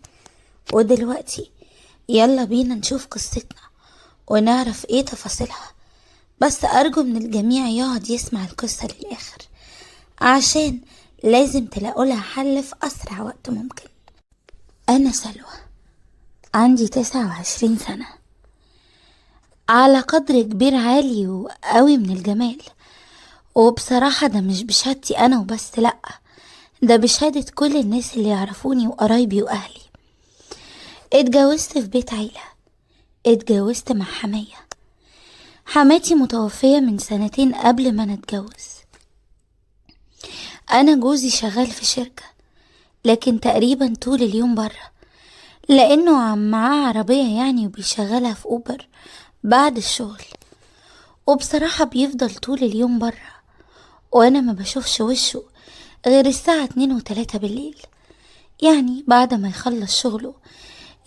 ودلوقتي يلا بينا نشوف قصتنا ونعرف ايه تفاصيلها، بس ارجو من الجميع يقعد يسمع القصة للاخر عشان لازم تلاقوا لها حل في اسرع وقت ممكن. انا سلوى، عندي 29 سنة، على قدر كبير عالي وقوي من الجمال. وبصراحة ده مش بشهادتي انا وبس، لأ، ده بشهادة كل الناس اللي يعرفوني وقرايبي واهلي. اتجوزت في بيت عيلة، اتجوزت مع حماتي متوفية من 2 سنين قبل ما انا اتجوز. انا جوزي شغال في شركة، لكن تقريبا طول اليوم برا، لانه معاه عربية يعني وبيشغلها في اوبر بعد الشغل. وبصراحة بيفضل طول اليوم برا، وانا ما بشوفش وشه غير الساعة 2 و3 بالليل، يعني بعد ما يخلص شغله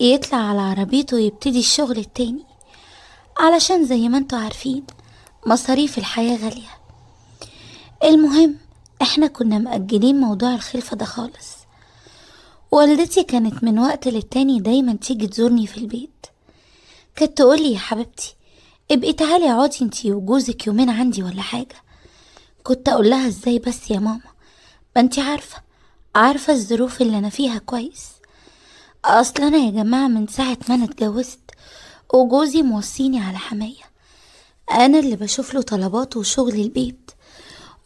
يطلع على عربيته ويبتدي الشغل التاني، علشان زي ما انتوا عارفين مصاريف الحياة غالية. المهم احنا كنا مأجلين موضوع الخلفة ده خالص. والدتي كانت من وقت للتاني دايما تيجي تزورني في البيت، كانت تقولي يا حبيبتي ابقي تعالي اقعدي انتي وجوزك يومين عندي ولا حاجة. كنت اقول لها ازاي بس يا ماما، ما انتي عارفة الظروف اللي انا فيها كويس. اصلا انا يا جماعة من ساعة ما انا اتجوزت وجوزي موصيني على حماية، انا اللي بشوف له طلباته وشغل البيت،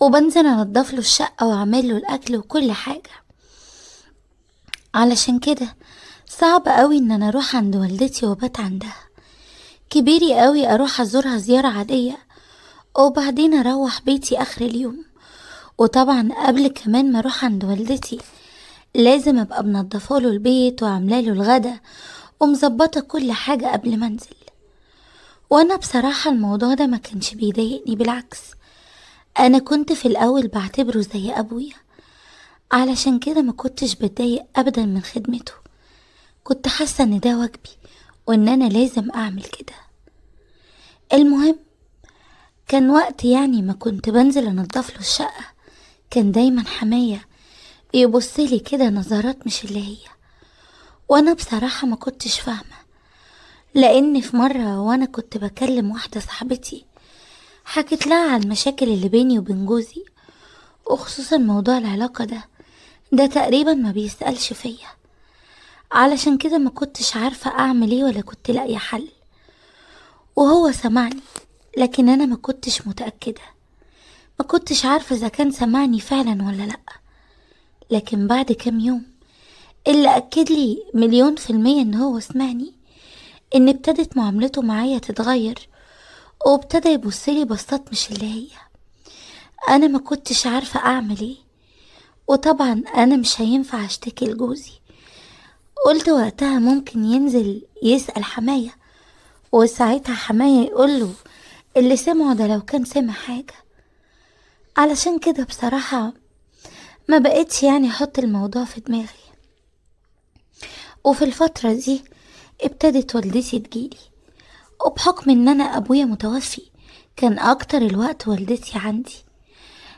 وبنزل انضف له الشقة واعمل له الاكل وكل حاجة. علشان كده صعب قوي ان انا اروح عند والدتي وبات عندها، كبيري قوي اروح ازورها زيارة عادية وبعدين اروح بيتي اخر اليوم. وطبعا قبل كمان ما اروح عند والدتي لازم ابقى منضفه له البيت وعامله له الغدا ومظبطه كل حاجه قبل ما انزل. وانا بصراحه الموضوع ده ما كانش بيضايقني، بالعكس انا كنت في الاول بعتبره زي ابويا، علشان كده ما كنتش بتضايق ابدا من خدمته. كنت حاسه ان ده واجبي وان انا لازم اعمل كده. المهم كان وقت يعني ما كنت بنزل انضف له الشقه، كان دايما حماية يبصلي كده نظرات مش اللي هي، وانا بصراحة ما كنتش فاهمة. لان في مرة وانا كنت بكلم واحدة صاحبتي حكيت لها عن المشاكل اللي بيني وبين جوزي، وخصوصا موضوع العلاقة ده تقريبا ما بيسألش فيا، علشان كده ما كنتش عارفة اعمل ايه ولا كنت لاقيه حل. وهو سمعني لكن انا ما كنتش متأكدة، ما كنتش عارفة اذا كان سمعني فعلا ولا لأ. لكن بعد كام يوم اللي أكد لي 1,000,000% إن هو سمعني، إن ابتدت معاملته معايا تتغير وابتدى يبصلي بصات مش اللي هي. أنا ما كنتش عارفة أعمل إيه، وطبعا أنا مش هينفع أشتكي لجوزي. قلت وقتها ممكن ينزل يسأل حماية، وساعتها حماية يقوله اللي سمعه ده لو كان سمع حاجة. علشان كده بصراحة ما بقيتش يعني أحط الموضوع في دماغي. وفي الفترة دي ابتدت والدتي تجيلي، وبحكم ان انا ابويا متوفي كان اكتر الوقت والدتي عندي.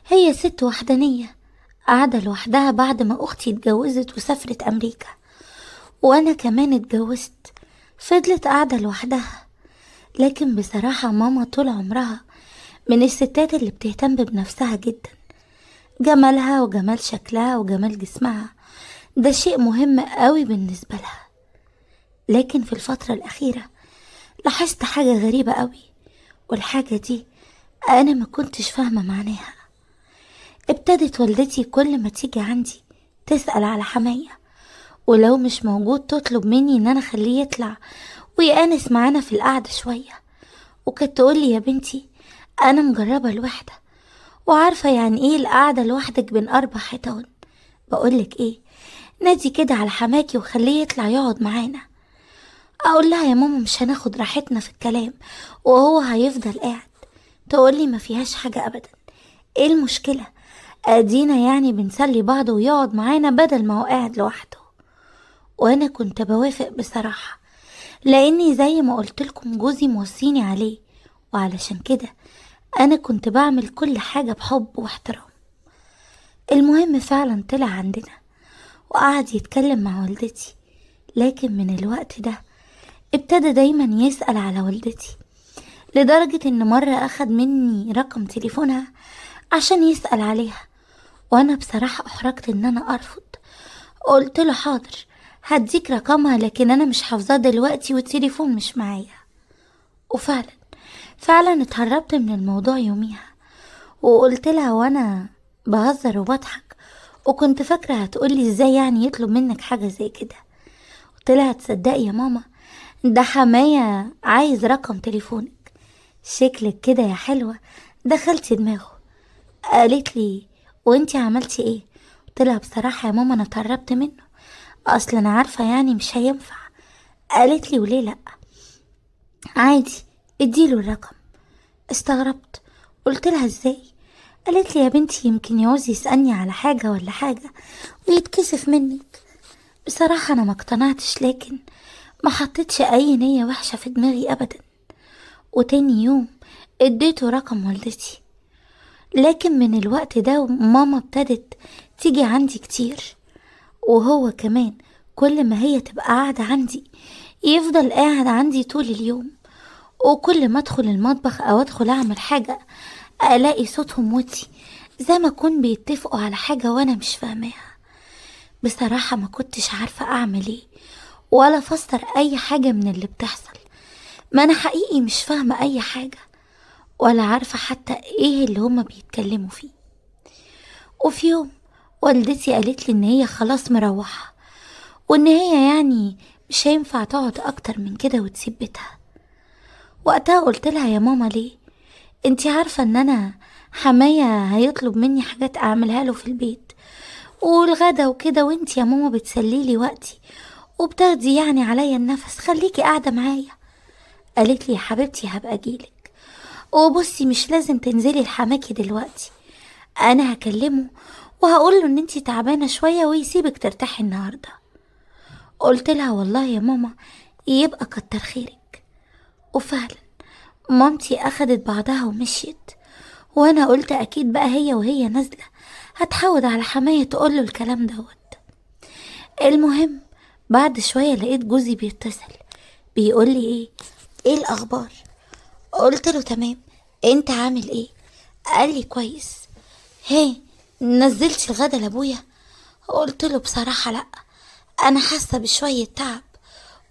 هي ست وحدانية قاعدة لوحدها بعد ما اختي اتجوزت وسافرت امريكا، وانا كمان اتجوزت، فضلت قاعدة لوحدها. لكن بصراحة ماما طول عمرها من الستات اللي بتهتم بنفسها جدا، جمالها وجمال شكلها وجمال جسمها ده شيء مهم قوي بالنسبة لها. لكن في الفترة الأخيرة لاحظت حاجة غريبة قوي، والحاجة دي أنا ما كنتش فاهمة معناها. ابتدت والدتي كل ما تيجي عندي تسأل على حماية، ولو مش موجود تطلب مني ان انا اخليه يطلع ويأنس معانا في القعدة شوية. وكانت تقولي يا بنتي انا مجربة الوحدة وعارفة يعني ايه القعدة لوحدك بين 4 حيطان. بقولك ايه، نادي كده على حماكي وخليه يطلع يقعد معانا. اقول لها يا ماما مش هناخد راحتنا في الكلام وهو هيفضل قاعد. تقولي ما فيهاش حاجة ابدا، ايه المشكلة، ادينا يعني بنسلي بعض ويقعد معانا بدل ما هو قاعد لوحده. وانا كنت بوافق بصراحة، لاني زي ما قلت لكم جوزي موصيني عليه، وعلشان كده انا كنت بعمل كل حاجة بحب واحترام. المهم فعلا طلع عندنا وقعد يتكلم مع والدتي، لكن من الوقت ده ابتدى دايما يسأل على والدتي، لدرجة ان مرة اخد مني رقم تليفونها عشان يسأل عليها. وانا بصراحة احرجت ان انا ارفض، قلت له حاضر هديك رقمها لكن انا مش حافظاه دلوقتي والتليفون مش معايا. وفعلا اتهربت من الموضوع يوميها، وقلت لها وانا بهزر وبضحك، وكنت فاكرة هتقولي ازاي يعني يطلب منك حاجة زي كده. قلت لها تصدقي يا ماما ده حماية عايز رقم تليفونك، شكلك كده يا حلوة دخلتي دماغه. قالت لي وانتي عملتي ايه؟ قلت لها بصراحة يا ماما انا اتهربت منه، اصلا انا عارفة يعني مش هينفع. قالت لي وليه لأ، عادي اديله الرقم. استغربت، قلت لها ازاي؟ قالت لي يا بنتي يمكن يعوز يسألني على حاجة ولا حاجة ويتكسف منك. بصراحة انا ما اقتنعتش، لكن ما حطيتش اي نية وحشة في دماغي ابدا. وتاني يوم اديته رقم والدتي. لكن من الوقت ده ماما ابتدت تيجي عندي كتير، وهو كمان كل ما هي تبقى قاعدة عندي يفضل قاعد عندي طول اليوم. وكل ما ادخل المطبخ او ادخل اعمل حاجة الاقي صوتهم وطي، زي ما يكون بيتفقوا على حاجة وانا مش فاهماها. بصراحة ما كنتش عارفة اعمل ايه ولا افسر اي حاجة من اللي بتحصل. ما انا حقيقي مش فاهمة اي حاجة ولا عارفة حتى ايه اللي هما بيتكلموا فيه. وفي يوم والدتي قالت لي ان هي خلاص مروحة، وان هي يعني مش هينفع تقعد اكتر من كده وتسيب بيتها. وقتها قلت لها يا ماما ليه؟ انتي عارفة ان انا حماية هيطلب مني حاجات اعملها له في البيت والغدا وكده، وانتي يا ماما بتسليلي وقتي وبتاخدي يعني عليا النفس، خليكي قاعدة معايا. قالت لي يا حبيبتي هبقى اجيلك، وبصي مش لازم تنزلي لحماكي دلوقتي، انا هكلمه وهقوله ان انتي تعبانة شوية ويسيبك ترتاحي النهاردة. قلت لها والله يا ماما يبقى كتر خيرك. وفعلا مامتي اخدت بعضها ومشيت، وانا قلت اكيد بقى هي وهي نازلة هتحاول على حماية تقوله الكلام دوت. المهم بعد شوية لقيت جوزي بيتصل بيقول لي ايه الاخبار؟ قلت له تمام، انت عامل ايه؟ قال لي كويس. هي نزلتش الغدا لابويا؟ قلت له بصراحة لا، انا حاسة بشوية تعب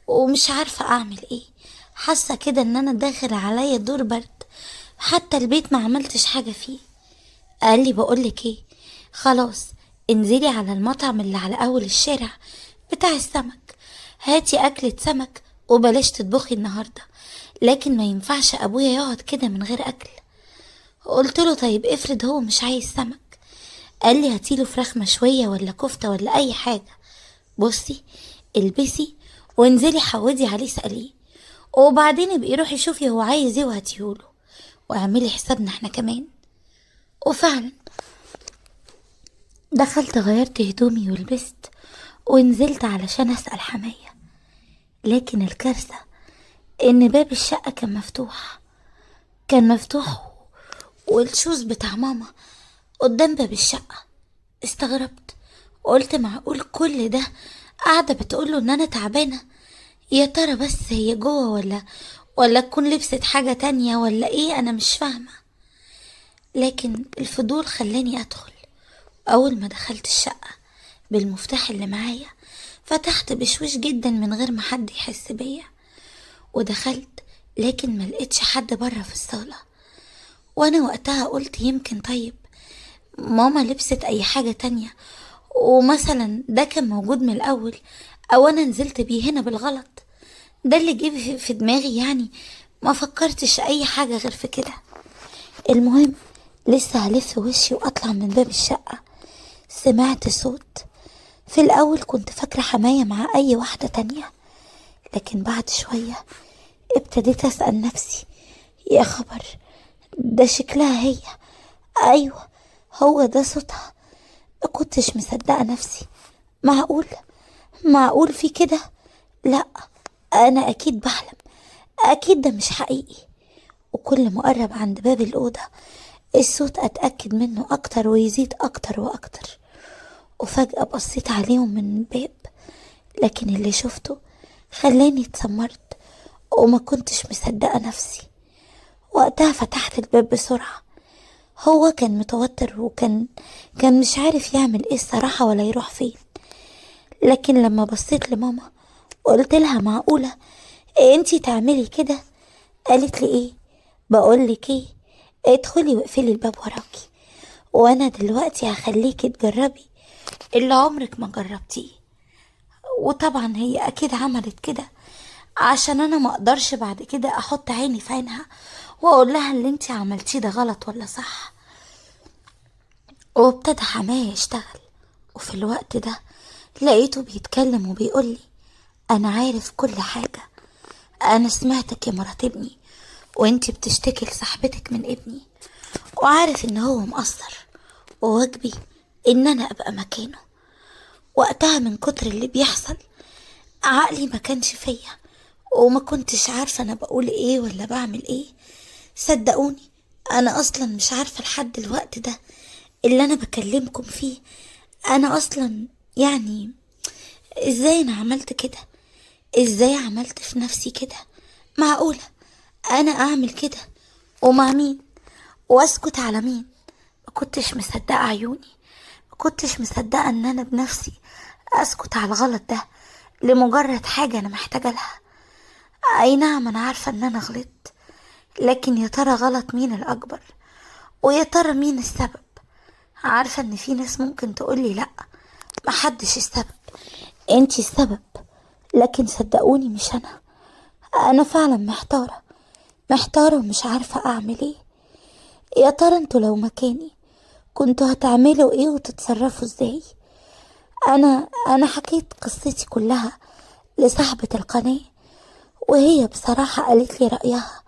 ومش عارفة اعمل ايه، حاسة كده ان انا داخل عليا دور برد، حتى البيت ما عملتش حاجة فيه. قال لي بقولك ايه، خلاص انزلي على المطعم اللي على اول الشارع بتاع السمك، هاتي اكلة سمك وبلاش تطبخي النهاردة، لكن ما ينفعش ابويا يقعد كده من غير اكل. قلت له طيب افرض هو مش عايز سمك؟ قال لي هاتيله فراخ مشوية ولا كفتة ولا اي حاجة، بصي البسي وانزلي حودي عليه سأليه، وبعدين ابقي روحي شوفي هو عايز ايه وهاتيهوله، واعملي حسابنا احنا كمان. وفعلا دخلت غيرت هدومي ولبست ونزلت علشان اسأل حماية، لكن الكارثة ان باب الشقة كان مفتوح والشوز بتاع ماما قدام باب الشقة. استغربت، قلت معقول كل ده قاعدة بتقوله ان انا تعبانة؟ يا ترى بس هي جوه ولا تكون لبست حاجة تانية ولا ايه، انا مش فاهمة. لكن الفضول خلاني ادخل. اول ما دخلت الشقة بالمفتاح اللي معايا فتحت بشويش جدا من غير ما حد يحس بيا، ودخلت لكن ما لقيتش حد بره في الصالة. وانا وقتها قلت يمكن طيب ماما لبست اي حاجة تانية ومثلا ده كان موجود من الاول، او انا نزلت بيه هنا بالغلط. ده اللي جه في دماغي يعني، ما فكرتش اي حاجة غير في كده. المهم لسه هلف وشي واطلع من باب الشقة سمعت صوت. في الاول كنت فاكرة حماية مع اي واحدة تانية، لكن بعد شوية ابتديت اسأل نفسي يا خبر، ده شكلها هي، ايوه هو ده صوتها. ما كنتش مصدقة نفسي، معقول في كده؟ لا، انا اكيد بحلم، اكيد ده مش حقيقي. وكل ما اقرب عند باب الأوضة الصوت اتأكد منه اكتر ويزيد اكتر واكتر. وفجأة بصيت عليهم من الباب، لكن اللي شفته خلاني اتسمرت وما كنتش مصدقة نفسي. وقتها فتحت الباب بسرعة. هو كان متوتر وكان مش عارف يعمل ايه الصراحة ولا يروح فين. لكن لما بصيت لماما قلت لها معقولة انتي تعملي كده؟ قالت لي ايه؟ بقولك ايه، ادخلي واقفلي الباب وراكي، وانا دلوقتي هخليكي تجربي اللي عمرك ما جربتيه. وطبعا هي اكيد عملت كده عشان انا ما اقدرش بعد كده احط عيني في عينها واقول لها اللي انتي عملتيه ده غلط ولا صح. وابتدى حماية يشتغل، وفي الوقت ده لقيته بيتكلم وبيقولي انا عارف كل حاجة، انا سمعتك يا مرات ابني وانتي بتشتكي لصاحبتك من ابني، وعارف ان هو مقصر وواجبي ان انا ابقى مكانه. وقتها من كتر اللي بيحصل عقلي ما كانش فيا وما كنتش عارفة انا بقول ايه ولا بعمل ايه. صدقوني انا اصلا مش عارفة لحد الوقت ده اللي انا بكلمكم فيه انا اصلا يعني ازاي انا عملت كده، ازاي عملت في نفسي كده؟ معقولة انا اعمل كده ومع مين واسكت على مين؟ ما كنتش مصدقة عيوني، ما كنتش مصدقة ان انا بنفسي اسكت على الغلط ده لمجرد حاجة انا محتاجة لها. اي نعم انا عارفة ان انا غلطت، لكن يا ترى غلط مين الاكبر؟ ويا ترى مين السبب؟ عارفة ان في ناس ممكن تقولي لا، محدش السبب، انتي السبب. لكن صدقوني مش انا فعلا محتارة ومش عارفة اعمل ايه. يا ترى انتوا لو مكاني كنتوا هتعملوا ايه وتتصرفوا ازاي؟ انا حكيت قصتي كلها لصاحبة القناة، وهي بصراحة قالت لي رأيها،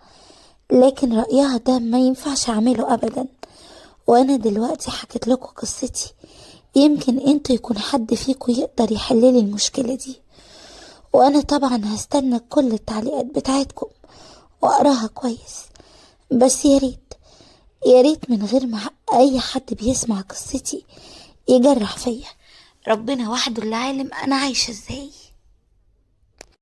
لكن رأيها ده ما ينفعش اعمله ابدا. وانا دلوقتي حكيت لكم قصتي، يمكن انتوا يكون حد فيكم يقدر يحللي المشكلة دي. وانا طبعا هستنى كل التعليقات بتاعتكم واقراها كويس، بس يا ريت من غير ما اي حد بيسمع قصتي يجرح فيا. ربنا وحده اللي عالم انا عايشة ازاي.